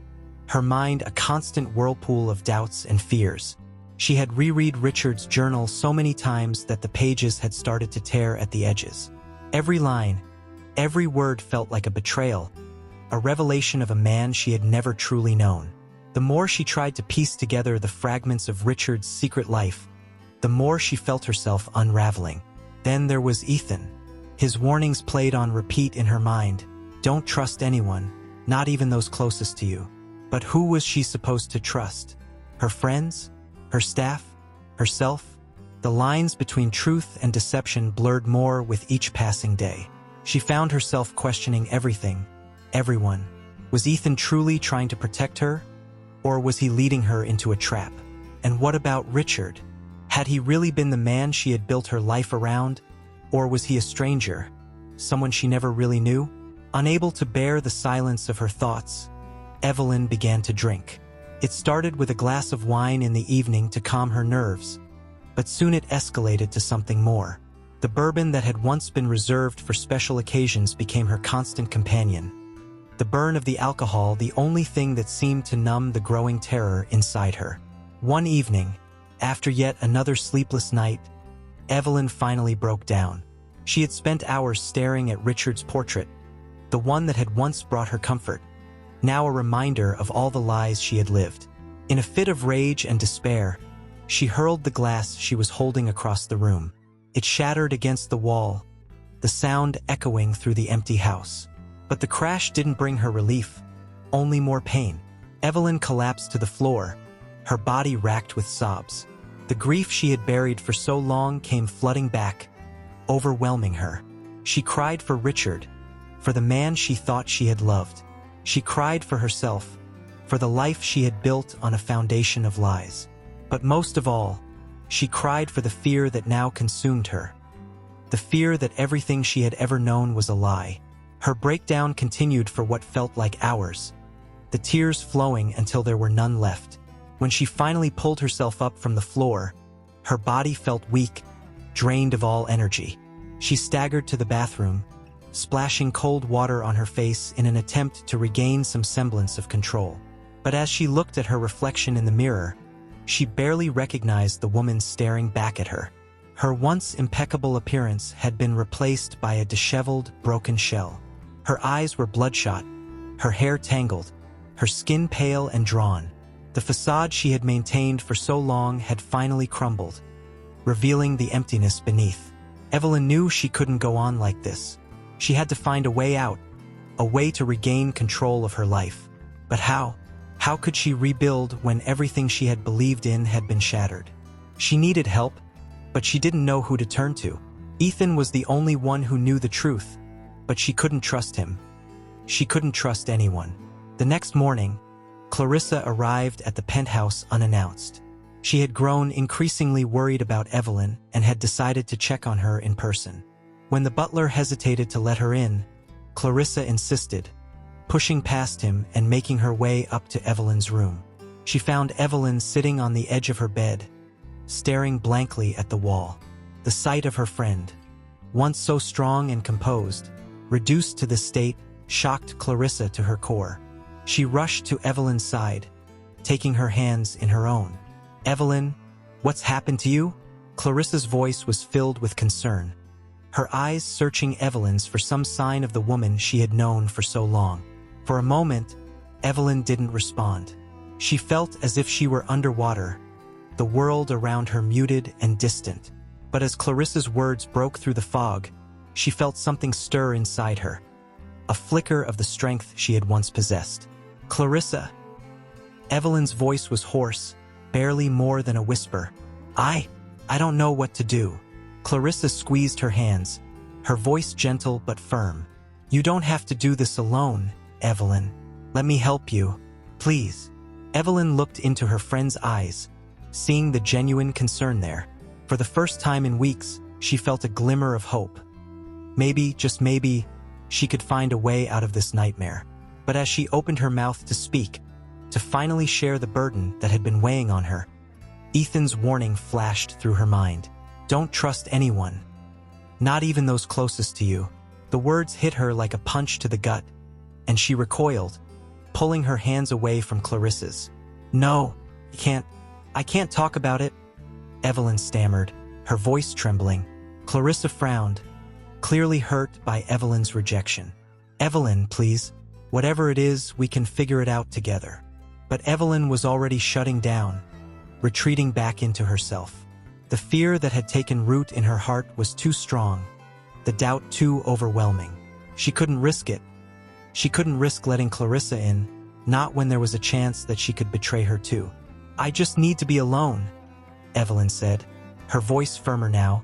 her mind a constant whirlpool of doubts and fears. She had reread Richard's journal so many times that the pages had started to tear at the edges. Every line, every word felt like a betrayal, a revelation of a man she had never truly known. The more she tried to piece together the fragments of Richard's secret life, the more she felt herself unraveling. Then there was Ethan. His warnings played on repeat in her mind. Don't trust anyone, not even those closest to you. But who was she supposed to trust? Her friends? Her staff? Herself? The lines between truth and deception blurred more with each passing day. She found herself questioning everything, everyone. Was Ethan truly trying to protect her? Or was he leading her into a trap? And what about Richard? Had he really been the man she had built her life around? Or was he a stranger, someone she never really knew? Unable to bear the silence of her thoughts, Evelyn began to drink. It started with a glass of wine in the evening to calm her nerves, but soon it escalated to something more. The bourbon that had once been reserved for special occasions became her constant companion. The burn of the alcohol, the only thing that seemed to numb the growing terror inside her. One evening, after yet another sleepless night, Evelyn finally broke down. She had spent hours staring at Richard's portrait, the one that had once brought her comfort, now a reminder of all the lies she had lived. In a fit of rage and despair, she hurled the glass she was holding across the room. It shattered against the wall, the sound echoing through the empty house. But the crash didn't bring her relief, only more pain. Evelyn collapsed to the floor, her body racked with sobs. The grief she had buried for so long came flooding back, overwhelming her. She cried for Richard, for the man she thought she had loved. She cried for herself, for the life she had built on a foundation of lies. But most of all, she cried for the fear that now consumed her. The fear that everything she had ever known was a lie. Her breakdown continued for what felt like hours, the tears flowing until there were none left. When she finally pulled herself up from the floor, her body felt weak, drained of all energy. She staggered to the bathroom, splashing cold water on her face in an attempt to regain some semblance of control. But as she looked at her reflection in the mirror, she barely recognized the woman staring back at her. Her once impeccable appearance had been replaced by a disheveled, broken shell. Her eyes were bloodshot, her hair tangled, her skin pale and drawn. The facade she had maintained for so long had finally crumbled, revealing the emptiness beneath. Evelyn knew she couldn't go on like this. She had to find a way out, a way to regain control of her life. But how? How could she rebuild when everything she had believed in had been shattered? She needed help, but she didn't know who to turn to. Ethan was the only one who knew the truth, but she couldn't trust him. She couldn't trust anyone. The next morning, Clarissa arrived at the penthouse unannounced. She had grown increasingly worried about Evelyn and had decided to check on her in person. When the butler hesitated to let her in, Clarissa insisted, pushing past him and making her way up to Evelyn's room. She found Evelyn sitting on the edge of her bed, staring blankly at the wall. The sight of her friend, once so strong and composed, reduced to this state, shocked Clarissa to her core. She rushed to Evelyn's side, taking her hands in her own. "Evelyn, what's happened to you?" Clarissa's voice was filled with concern, her eyes searching Evelyn's for some sign of the woman she had known for so long. For a moment, Evelyn didn't respond. She felt as if she were underwater, the world around her muted and distant. But as Clarissa's words broke through the fog, she felt something stir inside her, a flicker of the strength she had once possessed. "Clarissa." Evelyn's voice was hoarse, barely more than a whisper. I don't know what to do." Clarissa squeezed her hands, her voice gentle but firm. "You don't have to do this alone, Evelyn. Let me help you, please." Evelyn looked into her friend's eyes, seeing the genuine concern there. For the first time in weeks, she felt a glimmer of hope. Maybe, just maybe, she could find a way out of this nightmare. But as she opened her mouth to speak, to finally share the burden that had been weighing on her, Ethan's warning flashed through her mind. "Don't trust anyone, not even those closest to you." The words hit her like a punch to the gut, and she recoiled, pulling her hands away from Clarissa's. "No, I can't talk about it," Evelyn stammered, her voice trembling. Clarissa frowned, clearly hurt by Evelyn's rejection. "Evelyn, please. Whatever it is, we can figure it out together." But Evelyn was already shutting down, retreating back into herself. The fear that had taken root in her heart was too strong, the doubt too overwhelming. She couldn't risk it. She couldn't risk letting Clarissa in, not when there was a chance that she could betray her too. "I just need to be alone," Evelyn said, her voice firmer now,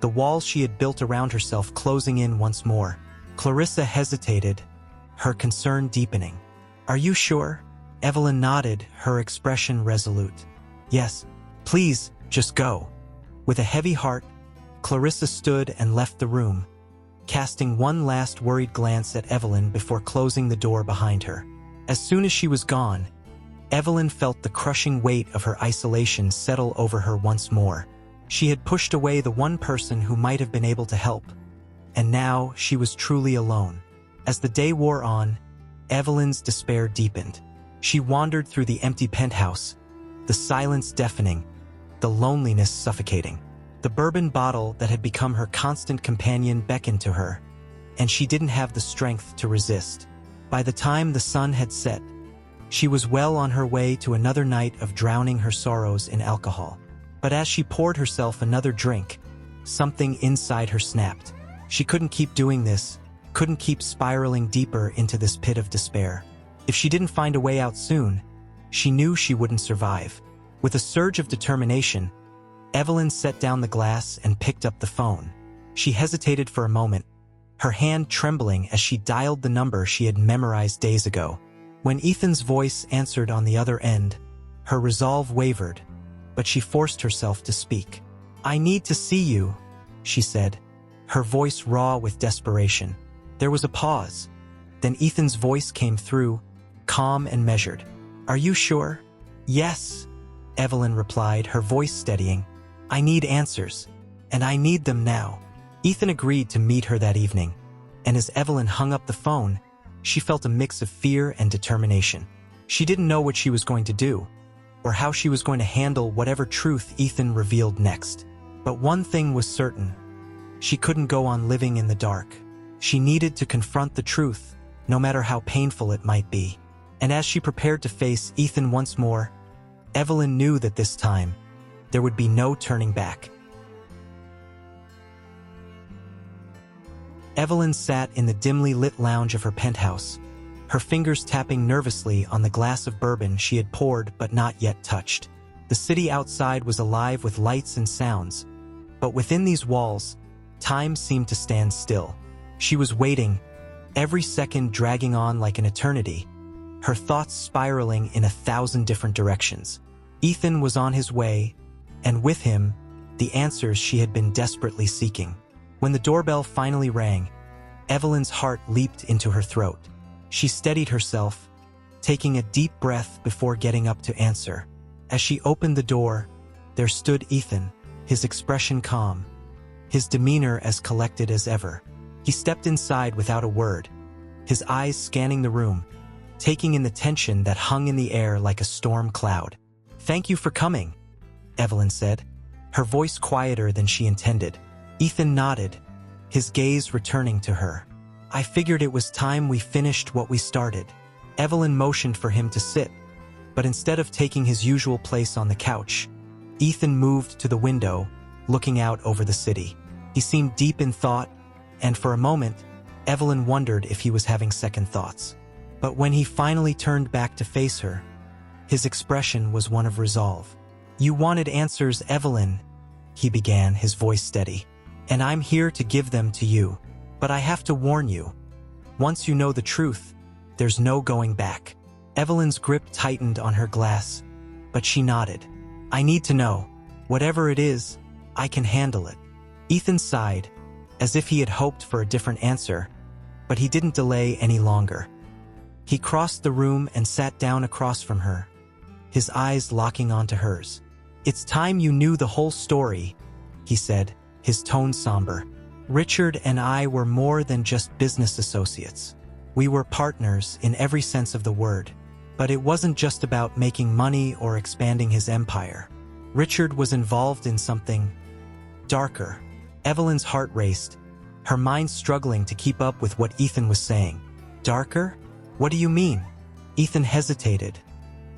the walls she had built around herself closing in once more. Clarissa hesitated, her concern deepening. "Are you sure?" Evelyn nodded, her expression resolute. "Yes, please, just go." With a heavy heart, Clarissa stood and left the room, casting one last worried glance at Evelyn before closing the door behind her. As soon as she was gone, Evelyn felt the crushing weight of her isolation settle over her once more. She had pushed away the one person who might have been able to help, and now she was truly alone. As the day wore on, Evelyn's despair deepened. She wandered through the empty penthouse, the silence deafening, the loneliness suffocating. The bourbon bottle that had become her constant companion beckoned to her, and she didn't have the strength to resist. By the time the sun had set, she was well on her way to another night of drowning her sorrows in alcohol. But as she poured herself another drink, something inside her snapped. She couldn't keep doing this, couldn't keep spiraling deeper into this pit of despair. If she didn't find a way out soon, she knew she wouldn't survive. With a surge of determination, Evelyn set down the glass and picked up the phone. She hesitated for a moment, her hand trembling as she dialed the number she had memorized days ago. When Ethan's voice answered on the other end, her resolve wavered, but she forced herself to speak. "I need to see you," she said, her voice raw with desperation. There was a pause. Then Ethan's voice came through, calm and measured. "Are you sure?" "Yes," Evelyn replied, her voice steadying. "I need answers, and I need them now." Ethan agreed to meet her that evening, and as Evelyn hung up the phone, she felt a mix of fear and determination. She didn't know what she was going to do, or how she was going to handle whatever truth Ethan revealed next. But one thing was certain. She couldn't go on living in the dark. She needed to confront the truth, no matter how painful it might be. And as she prepared to face Ethan once more, Evelyn knew that this time, there would be no turning back. Evelyn sat in the dimly lit lounge of her penthouse, her fingers tapping nervously on the glass of bourbon she had poured but not yet touched. The city outside was alive with lights and sounds, but within these walls, time seemed to stand still. She was waiting, every second dragging on like an eternity, her thoughts spiraling in 1,000 different directions. Ethan was on his way, and with him, the answers she had been desperately seeking. When the doorbell finally rang, Evelyn's heart leaped into her throat. She steadied herself, taking a deep breath before getting up to answer. As she opened the door, there stood Ethan, his expression calm, his demeanor as collected as ever. He stepped inside without a word, his eyes scanning the room, taking in the tension that hung in the air like a storm cloud. "Thank you for coming," Evelyn said, her voice quieter than she intended. Ethan nodded, his gaze returning to her. "I figured it was time we finished what we started." Evelyn motioned for him to sit, but instead of taking his usual place on the couch, Ethan moved to the window, looking out over the city. He seemed deep in thought, and for a moment, Evelyn wondered if he was having second thoughts. But when he finally turned back to face her, his expression was one of resolve. "You wanted answers, Evelyn," he began, his voice steady, "and I'm here to give them to you. But I have to warn you, once you know the truth, there's no going back." Evelyn's grip tightened on her glass, but she nodded. "I need to know. Whatever it is, I can handle it." Ethan sighed, as if he had hoped for a different answer, but he didn't delay any longer. He crossed the room and sat down across from her, his eyes locking onto hers. "It's time you knew the whole story," he said, his tone somber. "Richard and I were more than just business associates. We were partners in every sense of the word. But it wasn't just about making money or expanding his empire. Richard was involved in something darker." Evelyn's heart raced, her mind struggling to keep up with what Ethan was saying. "Darker? What do you mean?" Ethan hesitated,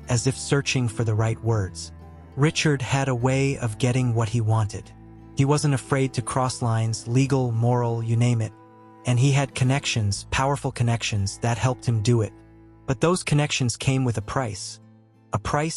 as if searching for the right words. "Richard had a way of getting what he wanted. He wasn't afraid to cross lines, legal, moral, you name it. And he had connections, powerful connections, that helped him do it. But those connections came with a price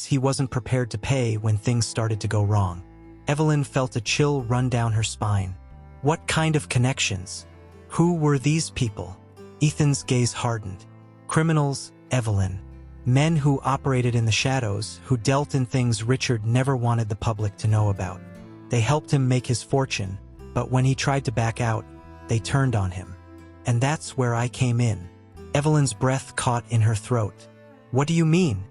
he wasn't prepared to pay when things started to go wrong." Evelyn felt a chill run down her spine. What kind of connections? Who were these people? Ethan's gaze hardened. Criminals, Evelyn. Men who operated in the shadows, who dealt in things Richard never wanted the public to know about. They helped him make his fortune, but when he tried to back out, they turned on him. And that's where I came in. Evelyn's breath caught in her throat. "What do you mean?"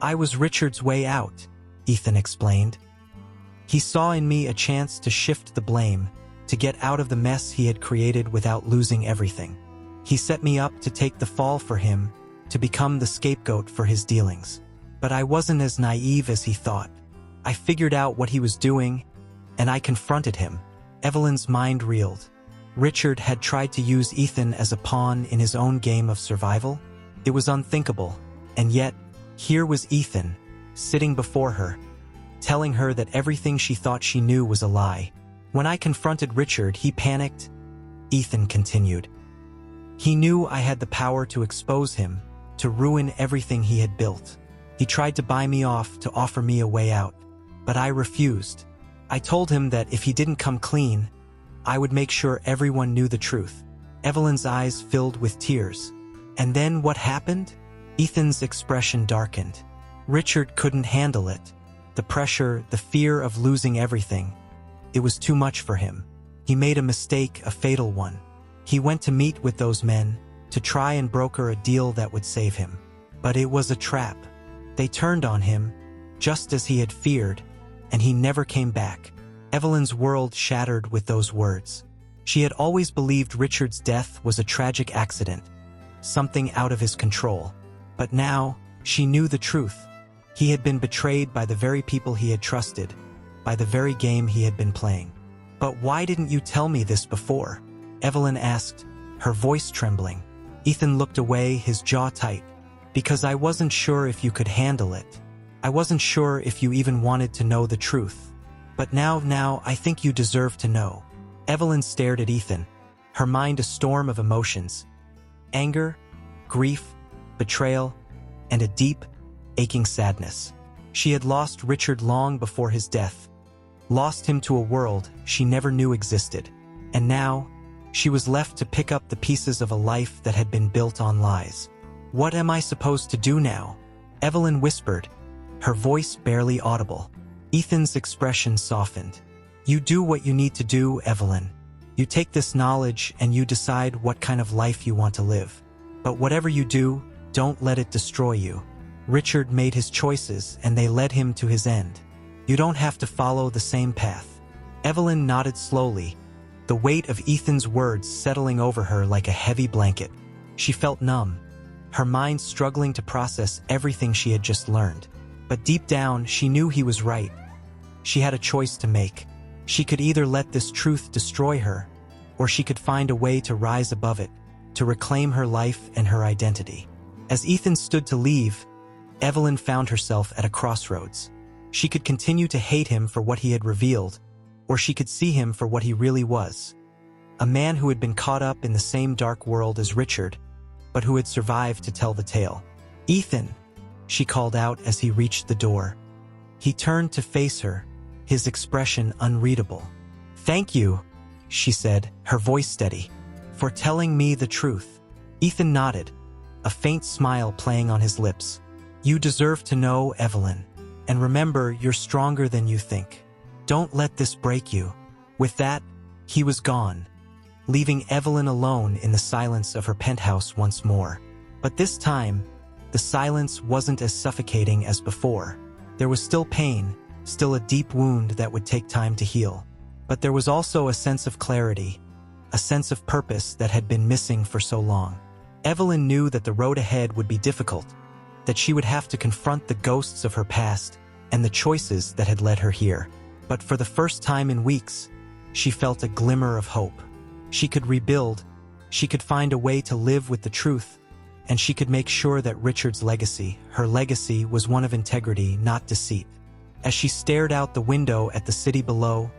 "I was Richard's way out," Ethan explained. "He saw in me a chance to shift the blame, to get out of the mess he had created without losing everything. He set me up to take the fall for him, to become the scapegoat for his dealings. But I wasn't as naive as he thought. I figured out what he was doing, and I confronted him." Evelyn's mind reeled. Richard had tried to use Ethan as a pawn in his own game of survival? It was unthinkable, and yet, here was Ethan, sitting before her, telling her that everything she thought she knew was a lie. "When I confronted Richard, he panicked," Ethan continued. "He knew I had the power to expose him, to ruin everything he had built. He tried to buy me off, to offer me a way out. But I refused. I told him that if he didn't come clean, I would make sure everyone knew the truth." Evelyn's eyes filled with tears. "And then what happened?" Ethan's expression darkened. "Richard couldn't handle it. The pressure, the fear of losing everything. It was too much for him. He made a mistake, a fatal one. He went to meet with those men, to try and broker a deal that would save him. But it was a trap. They turned on him, just as he had feared, and he never came back." Evelyn's world shattered with those words. She had always believed Richard's death was a tragic accident, something out of his control. But now, she knew the truth. He had been betrayed by the very people he had trusted, by the very game he had been playing. "But why didn't you tell me this before?" Evelyn asked, her voice trembling. Ethan looked away, his jaw tight. "Because I wasn't sure if you could handle it. I wasn't sure if you even wanted to know the truth. But now I think you deserve to know." Evelyn stared at Ethan, her mind a storm of emotions. Anger, grief, betrayal, and a deep, aching sadness. She had lost Richard long before his death, lost him to a world she never knew existed. And now, she was left to pick up the pieces of a life that had been built on lies. "What am I supposed to do now?" Evelyn whispered, her voice barely audible. Ethan's expression softened. "You do what you need to do, Evelyn. You take this knowledge and you decide what kind of life you want to live. But whatever you do, don't let it destroy you. Richard made his choices and they led him to his end. You don't have to follow the same path." Evelyn nodded slowly, the weight of Ethan's words settling over her like a heavy blanket. She felt numb, her mind struggling to process everything she had just learned. But deep down, she knew he was right. She had a choice to make. She could either let this truth destroy her, or she could find a way to rise above it, to reclaim her life and her identity. As Ethan stood to leave, Evelyn found herself at a crossroads. She could continue to hate him for what he had revealed, or she could see him for what he really was. A man who had been caught up in the same dark world as Richard, but who had survived to tell the tale. "Ethan," she called out as he reached the door. He turned to face her, his expression unreadable. "Thank you," she said, her voice steady, "for telling me the truth." Ethan nodded, a faint smile playing on his lips. "You deserve to know, Evelyn. And remember, you're stronger than you think. Don't let this break you." With that, he was gone, leaving Evelyn alone in the silence of her penthouse once more. But this time, the silence wasn't as suffocating as before. There was still pain, still a deep wound that would take time to heal. But there was also a sense of clarity, a sense of purpose that had been missing for so long. Evelyn knew that the road ahead would be difficult, that she would have to confront the ghosts of her past and the choices that had led her here. But for the first time in weeks, she felt a glimmer of hope. She could rebuild, she could find a way to live with the truth, and she could make sure that Richard's legacy, her legacy, was one of integrity, not deceit. As she stared out the window at the city below,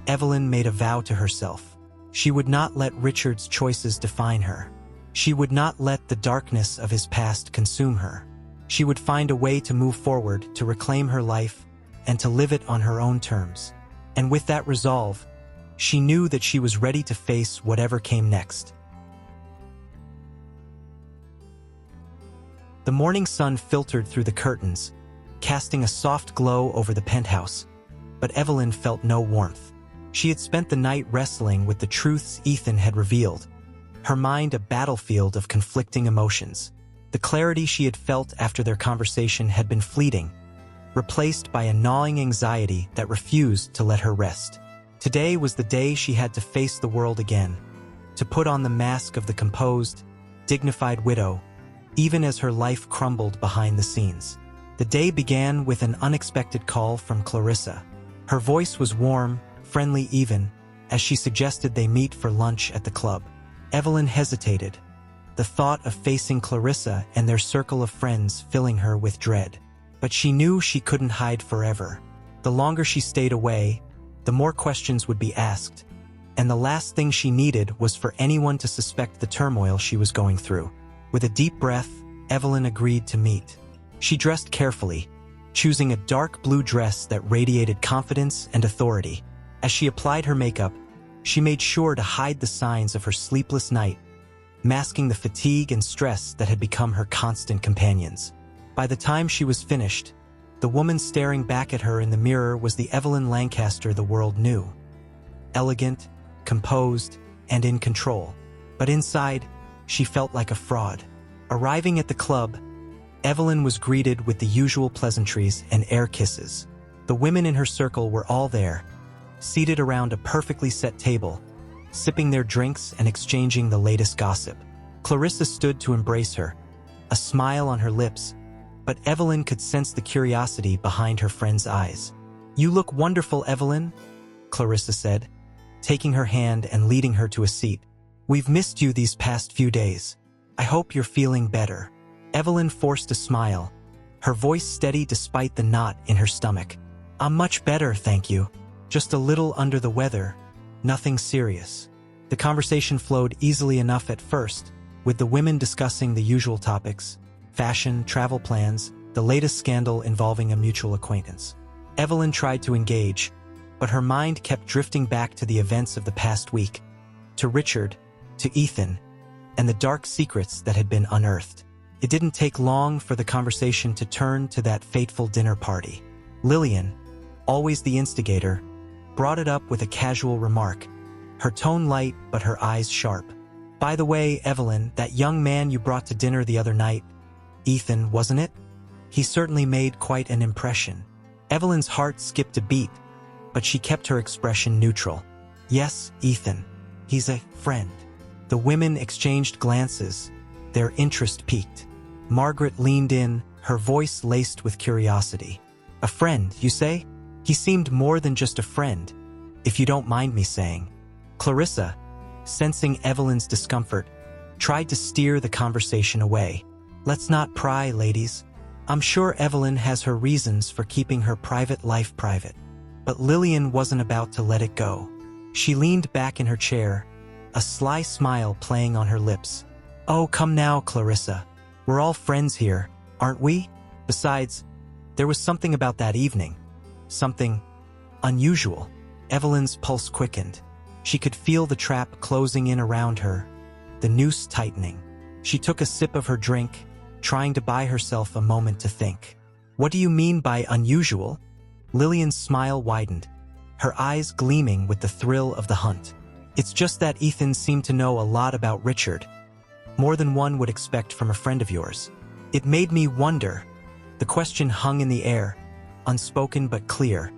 Evelyn made a vow to herself. She would not let Richard's choices define her. She would not let the darkness of his past consume her. She would find a way to move forward, to reclaim her life, and to live it on her own terms. And with that resolve, she knew that she was ready to face whatever came next. The morning sun filtered through the curtains, casting a soft glow over the penthouse, but Evelyn felt no warmth. She had spent the night wrestling with the truths Ethan had revealed, her mind a battlefield of conflicting emotions. The clarity she had felt after their conversation had been fleeting, replaced by a gnawing anxiety that refused to let her rest. Today was the day she had to face the world again, to put on the mask of the composed, dignified widow, even as her life crumbled behind the scenes. The day began with an unexpected call from Clarissa. Her voice was warm, friendly even, as she suggested they meet for lunch at the club. Evelyn hesitated, the thought of facing Clarissa and their circle of friends filling her with dread. But she knew she couldn't hide forever. The longer she stayed away, the more questions would be asked, and the last thing she needed was for anyone to suspect the turmoil she was going through. With a deep breath, Evelyn agreed to meet. She dressed carefully, choosing a dark blue dress that radiated confidence and authority. As she applied her makeup, she made sure to hide the signs of her sleepless night, masking the fatigue and stress that had become her constant companions. By the time she was finished, the woman staring back at her in the mirror was the Evelyn Lancaster the world knew. Elegant, composed, and in control. But inside, she felt like a fraud. Arriving at the club, Evelyn was greeted with the usual pleasantries and air kisses. The women in her circle were all there, seated around a perfectly set table, sipping their drinks and exchanging the latest gossip. Clarissa stood to embrace her, a smile on her lips, but Evelyn could sense the curiosity behind her friend's eyes. "You look wonderful, Evelyn," Clarissa said, taking her hand and leading her to a seat. "We've missed you these past few days. I hope you're feeling better." Evelyn forced a smile, her voice steady despite the knot in her stomach. "I'm much better, thank you. Just a little under the weather. Nothing serious." The conversation flowed easily enough at first, with the women discussing the usual topics: fashion, travel plans, the latest scandal involving a mutual acquaintance. Evelyn tried to engage, but her mind kept drifting back to the events of the past week, to Richard, to Ethan, and the dark secrets that had been unearthed. It didn't take long for the conversation to turn to that fateful dinner party. Lillian, always the instigator, brought it up with a casual remark, her tone light but her eyes sharp. "By the way, Evelyn, that young man you brought to dinner the other night, Ethan, wasn't it? He certainly made quite an impression." Evelyn's heart skipped a beat, but she kept her expression neutral. "Yes, Ethan. He's a friend." The women exchanged glances, their interest piqued. Margaret leaned in, her voice laced with curiosity. "A friend, you say? He seemed more than just a friend, if you don't mind me saying. Clarissa, sensing Evelyn's discomfort, tried to steer the conversation away. Let's not pry, ladies. I'm sure Evelyn has her reasons for keeping her private life private. But Lillian wasn't about to let it go. She leaned back in her chair, a sly smile playing on her lips. Oh, come now, Clarissa. We're all friends here, aren't we? Besides, there was something about that evening. Something unusual. Evelyn's pulse quickened. She could feel the trap closing in around her, the noose tightening. She took a sip of her drink, trying to buy herself a moment to think. What do you mean by unusual? Lillian's smile widened, her eyes gleaming with the thrill of the hunt. It's just that Ethan seemed to know a lot about Richard, more than one would expect from a friend of yours. It made me wonder. The question hung in the air, unspoken but clear.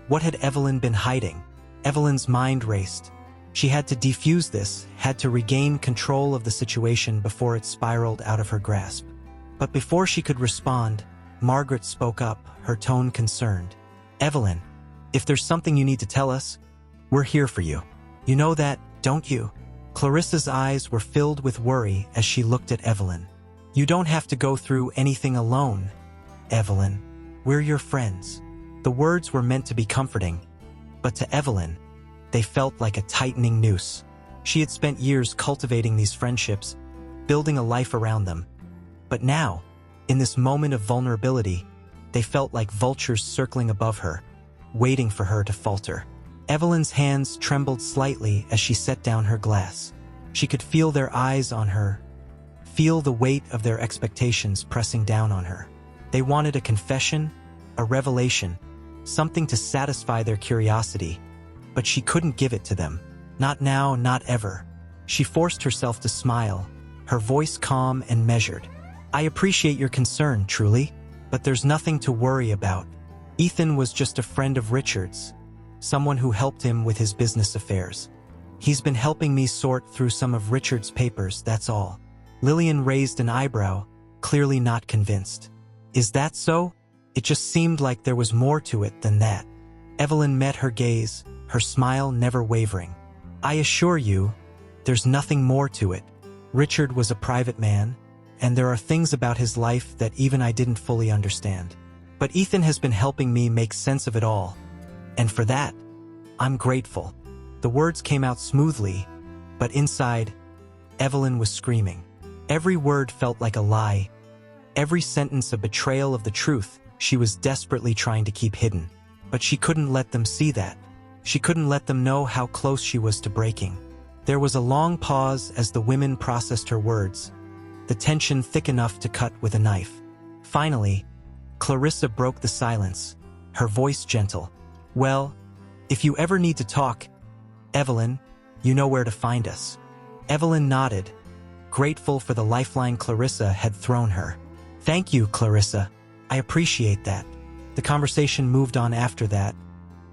What had Evelyn been hiding? Evelyn's mind raced. She had to defuse this, had to regain control of the situation before it spiraled out of her grasp. But before she could respond, Margaret spoke up, her tone concerned. Evelyn, if there's something you need to tell us, we're here for you. You know that, don't you? Clarissa's eyes were filled with worry as she looked at Evelyn. You don't have to go through anything alone, Evelyn. We're your friends. The words were meant to be comforting, but to Evelyn, they felt like a tightening noose. She had spent years cultivating these friendships, building a life around them. But now, in this moment of vulnerability, they felt like vultures circling above her, waiting for her to falter. Evelyn's hands trembled slightly as she set down her glass. She could feel their eyes on her, feel the weight of their expectations pressing down on her. They wanted a confession, a revelation, something to satisfy their curiosity, but she couldn't give it to them. Not now, not ever. She forced herself to smile, her voice calm and measured. I appreciate your concern, truly, but there's nothing to worry about. Ethan was just a friend of Richard's, someone who helped him with his business affairs. He's been helping me sort through some of Richard's papers, that's all. Lillian raised an eyebrow, clearly not convinced. Is that so? It just seemed like there was more to it than that. Evelyn met her gaze, her smile never wavering. I assure you, there's nothing more to it. Richard was a private man, and there are things about his life that even I didn't fully understand. But Ethan has been helping me make sense of it all, and for that, I'm grateful. The words came out smoothly, but inside, Evelyn was screaming. Every word felt like a lie, every sentence a betrayal of the truth she was desperately trying to keep hidden. But she couldn't let them see that. She couldn't let them know how close she was to breaking. There was a long pause as the women processed her words, the tension thick enough to cut with a knife. Finally, Clarissa broke the silence, her voice gentle. Well, if you ever need to talk, Evelyn, you know where to find us. Evelyn nodded, grateful for the lifeline Clarissa had thrown her. Thank you, Clarissa. I appreciate that. The conversation moved on after that,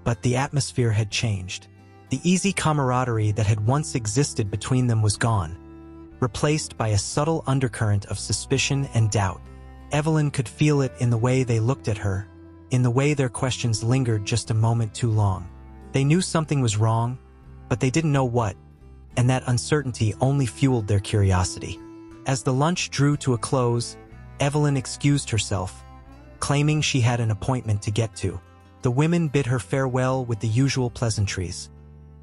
but the atmosphere had changed. The easy camaraderie that had once existed between them was gone, replaced by a subtle undercurrent of suspicion and doubt. Evelyn could feel it in the way they looked at her, in the way their questions lingered just a moment too long. They knew something was wrong, but they didn't know what, and that uncertainty only fueled their curiosity. As the lunch drew to a close, Evelyn excused herself, claiming she had an appointment to get to. The women bid her farewell with the usual pleasantries,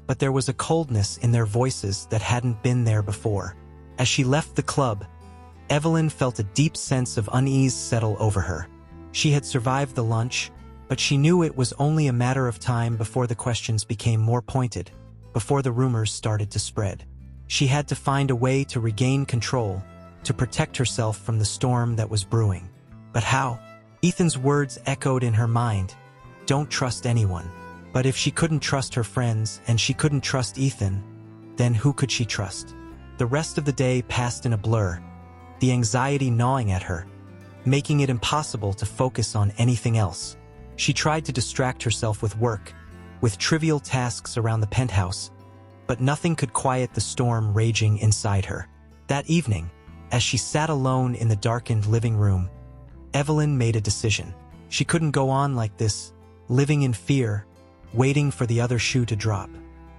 but there was a coldness in their voices that hadn't been there before. As she left the club, Evelyn felt a deep sense of unease settle over her. She had survived the lunch, but she knew it was only a matter of time before the questions became more pointed, before the rumors started to spread. She had to find a way to regain control, to protect herself from the storm that was brewing. But how? Ethan's words echoed in her mind. Don't trust anyone. But if she couldn't trust her friends and she couldn't trust Ethan, then who could she trust? The rest of the day passed in a blur, the anxiety gnawing at her, making it impossible to focus on anything else. She tried to distract herself with work, with trivial tasks around the penthouse, but nothing could quiet the storm raging inside her. That evening, as she sat alone in the darkened living room, Evelyn made a decision. She couldn't go on like this, living in fear, waiting for the other shoe to drop.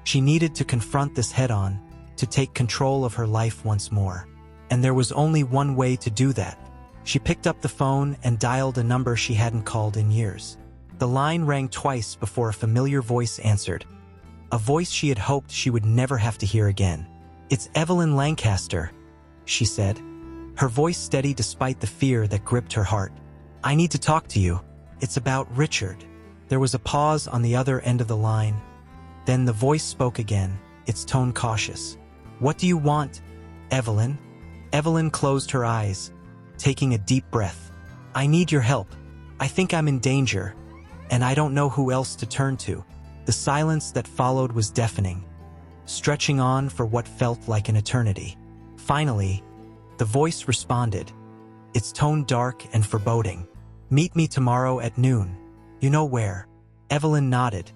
She needed to confront this head-on, to take control of her life once more. And there was only one way to do that. She picked up the phone and dialed a number she hadn't called in years. The line rang twice before a familiar voice answered, a voice she had hoped she would never have to hear again. "It's Evelyn Lancaster," she said, her voice steady despite the fear that gripped her heart. "I need to talk to you. It's about Richard." There was a pause on the other end of the line. Then the voice spoke again, its tone cautious. "What do you want, Evelyn?" Evelyn closed her eyes, taking a deep breath. "I need your help. I think I'm in danger, and I don't know who else to turn to." The silence that followed was deafening, stretching on for what felt like an eternity. Finally, the voice responded, its tone dark and foreboding. "Meet me tomorrow at noon. You know where?" Evelyn nodded,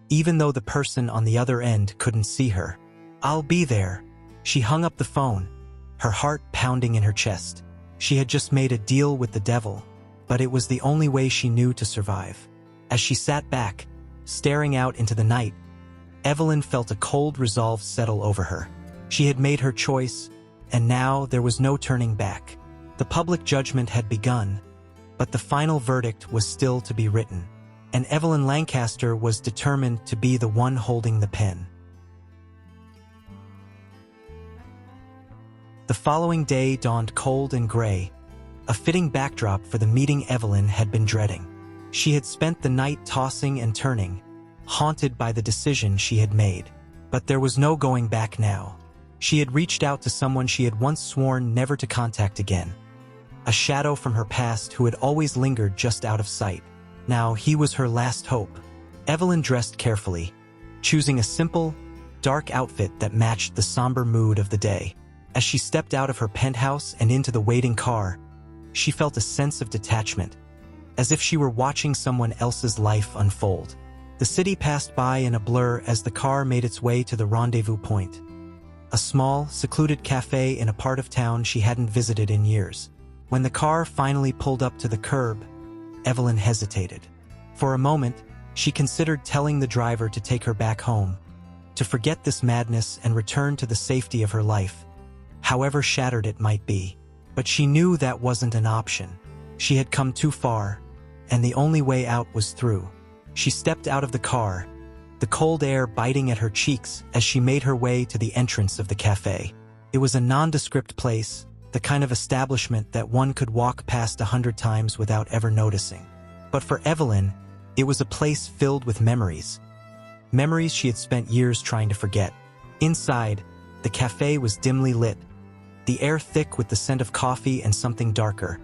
even though the person on the other end couldn't see her. "I'll be there." She hung up the phone, her heart pounding in her chest. She had just made a deal with the devil, but it was the only way she knew to survive. As she sat back, staring out into the night, Evelyn felt a cold resolve settle over her. She had made her choice, and now there was no turning back. The public judgment had begun, but the final verdict was still to be written, and Evelyn Lancaster was determined to be the one holding the pen. The following day dawned cold and gray, a fitting backdrop for the meeting Evelyn had been dreading. She had spent the night tossing and turning, haunted by the decision she had made. But there was no going back now. She had reached out to someone she had once sworn never to contact again. A shadow from her past who had always lingered just out of sight. Now he was her last hope. Evelyn dressed carefully, choosing a simple, dark outfit that matched the somber mood of the day. As she stepped out of her penthouse and into the waiting car, she felt a sense of detachment, as if she were watching someone else's life unfold. The city passed by in a blur as the car made its way to the rendezvous point. A small, secluded cafe in a part of town she hadn't visited in years. When the car finally pulled up to the curb, Evelyn hesitated. For a moment, she considered telling the driver to take her back home, to forget this madness and return to the safety of her life, however shattered it might be. But she knew that wasn't an option. She had come too far, and the only way out was through. She stepped out of the car, the cold air biting at her cheeks as she made her way to the entrance of the cafe. It was a nondescript place, the kind of establishment that one could walk past 100 times without ever noticing. But for Evelyn, it was a place filled with memories. Memories she had spent years trying to forget. Inside, the cafe was dimly lit, the air thick with the scent of coffee and something darker.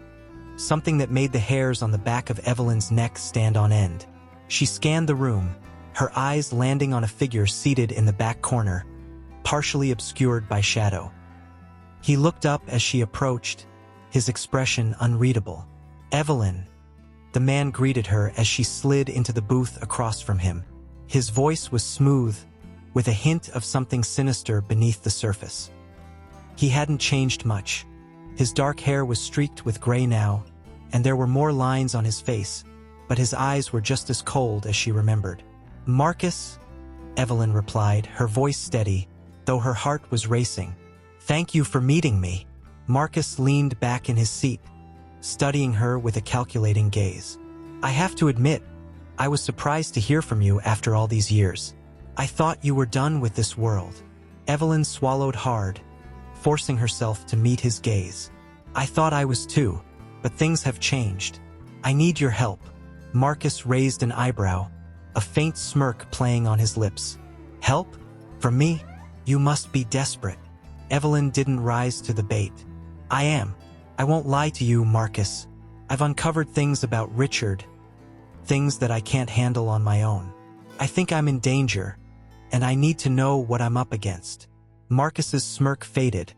Something that made the hairs on the back of Evelyn's neck stand on end. She scanned the room, her eyes landing on a figure seated in the back corner, partially obscured by shadow. He looked up as she approached, his expression unreadable. "Evelyn." The man greeted her as she slid into the booth across from him. His voice was smooth, with a hint of something sinister beneath the surface. He hadn't changed much. His dark hair was streaked with gray now, and there were more lines on his face, but his eyes were just as cold as she remembered. "Marcus," Evelyn replied, her voice steady, though her heart was racing. "Thank you for meeting me." Marcus leaned back in his seat, studying her with a calculating gaze. "I have to admit, I was surprised to hear from you after all these years. I thought you were done with this world." Evelyn swallowed hard, forcing herself to meet his gaze. "I thought I was too, but things have changed. I need your help." Marcus raised an eyebrow, a faint smirk playing on his lips. "Help? From me? You must be desperate." Evelyn didn't rise to the bait. "I am. I won't lie to you, Marcus. I've uncovered things about Richard, things that I can't handle on my own. I think I'm in danger, and I need to know what I'm up against." Marcus's smirk faded,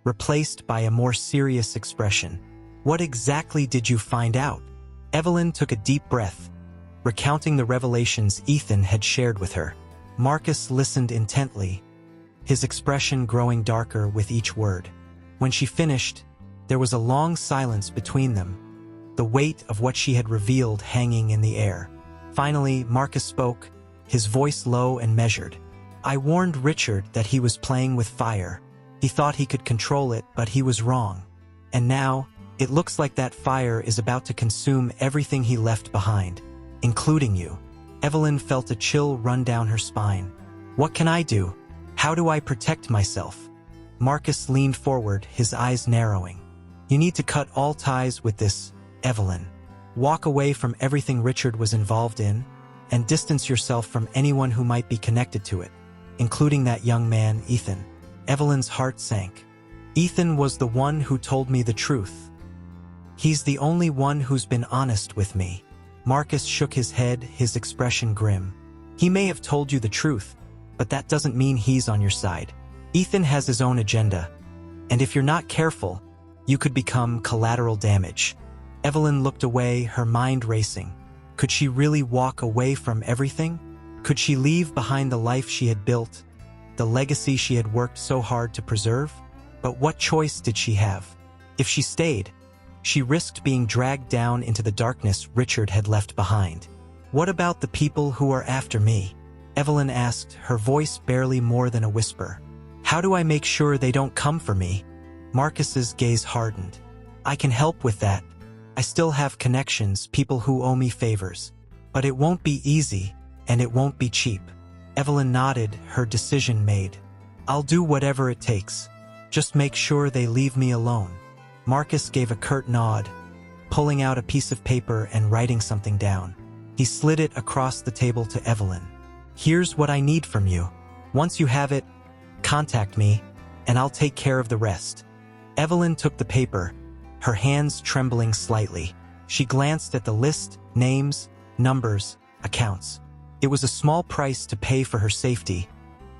replaced by a more serious expression. "What exactly did you find out?" Evelyn took a deep breath, recounting the revelations Ethan had shared with her. Marcus listened intently, his expression growing darker with each word. When she finished, there was a long silence between them, the weight of what she had revealed hanging in the air. Finally, Marcus spoke, his voice low and measured. "I warned Richard that he was playing with fire. He thought he could control it, but he was wrong. And now, it looks like that fire is about to consume everything he left behind, including you." Evelyn felt a chill run down her spine. "What can I do? How do I protect myself?" Marcus leaned forward, his eyes narrowing. "You need to cut all ties with this, Evelyn. Walk away from everything Richard was involved in, and distance yourself from anyone who might be connected to it, including that young man, Ethan." Evelyn's heart sank. "Ethan was the one who told me the truth. He's the only one who's been honest with me." Marcus shook his head, his expression grim. "He may have told you the truth, but that doesn't mean he's on your side. Ethan has his own agenda, and if you're not careful, you could become collateral damage." Evelyn looked away, her mind racing. Could she really walk away from everything? Could she leave behind the life she had built, the legacy she had worked so hard to preserve? But what choice did she have? If she stayed, she risked being dragged down into the darkness Richard had left behind. "What about the people who are after me?" Evelyn asked, her voice barely more than a whisper. "How do I make sure they don't come for me?" Marcus's gaze hardened. "I can help with that. I still have connections, people who owe me favors. But it won't be easy, and it won't be cheap." Evelyn nodded, her decision made. "I'll do whatever it takes. Just make sure they leave me alone." Marcus gave a curt nod, pulling out a piece of paper and writing something down. He slid it across the table to Evelyn. "Here's what I need from you. Once you have it, contact me, and I'll take care of the rest." Evelyn took the paper, her hands trembling slightly. She glanced at the list, names, numbers, accounts. It was a small price to pay for her safety,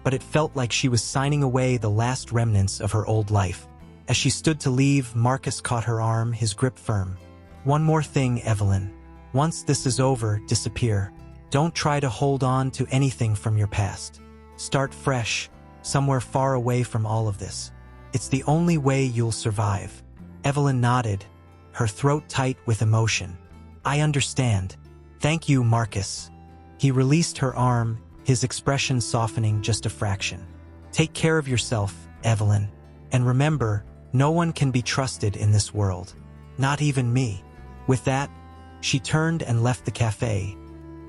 but it felt like she was signing away the last remnants of her old life. As she stood to leave, Marcus caught her arm, his grip firm. "One more thing, Evelyn. Once this is over, disappear. Don't try to hold on to anything from your past. Start fresh, somewhere far away from all of this. It's the only way you'll survive." Evelyn nodded, her throat tight with emotion. "I understand. Thank you, Marcus." He released her arm, his expression softening just a fraction. "Take care of yourself, Evelyn. And remember, no one can be trusted in this world. Not even me." With that, she turned and left the cafe,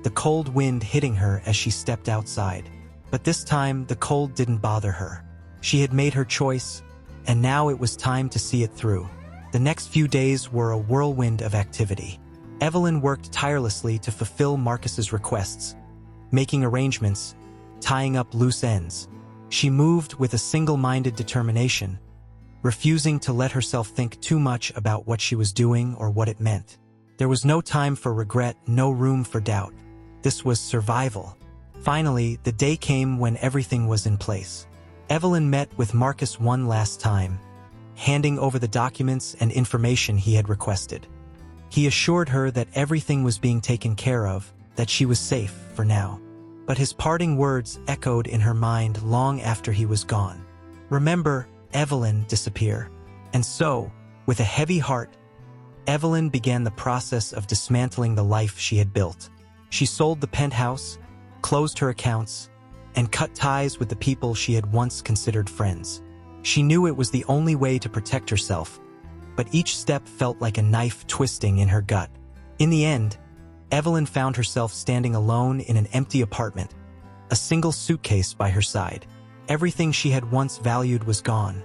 the cold wind hitting her as she stepped outside. But this time, the cold didn't bother her. She had made her choice, and now it was time to see it through. The next few days were a whirlwind of activity. Evelyn worked tirelessly to fulfill Marcus's requests, making arrangements, tying up loose ends. She moved with a single-minded determination, refusing to let herself think too much about what she was doing or what it meant. There was no time for regret, no room for doubt. This was survival. Finally, the day came when everything was in place. Evelyn met with Marcus one last time, handing over the documents and information he had requested. He assured her that everything was being taken care of, that she was safe for now. But his parting words echoed in her mind long after he was gone. "Remember, Evelyn, disappear." And so, with a heavy heart, Evelyn began the process of dismantling the life she had built. She sold the penthouse, closed her accounts, and cut ties with the people she had once considered friends. She knew it was the only way to protect herself, but each step felt like a knife twisting in her gut. In the end, Evelyn found herself standing alone in an empty apartment, a single suitcase by her side. Everything she had once valued was gone,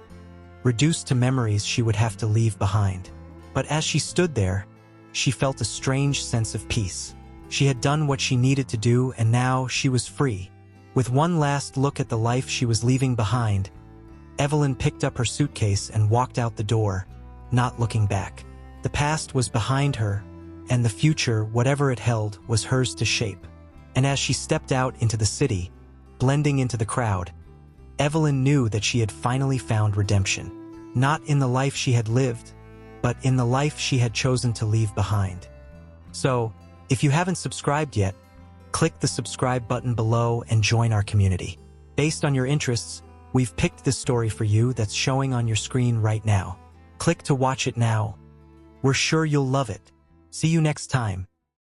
reduced to memories she would have to leave behind. But as she stood there, she felt a strange sense of peace. She had done what she needed to do, and now she was free. With one last look at the life she was leaving behind, Evelyn picked up her suitcase and walked out the door, not looking back. The past was behind her, and the future, whatever it held, was hers to shape. And as she stepped out into the city, blending into the crowd, Evelyn knew that she had finally found redemption. Not in the life she had lived, but in the life she had chosen to leave behind. So, if you haven't subscribed yet, click the subscribe button below and join our community. Based on your interests, we've picked this story for you that's showing on your screen right now. Click to watch it now. We're sure you'll love it. See you next time.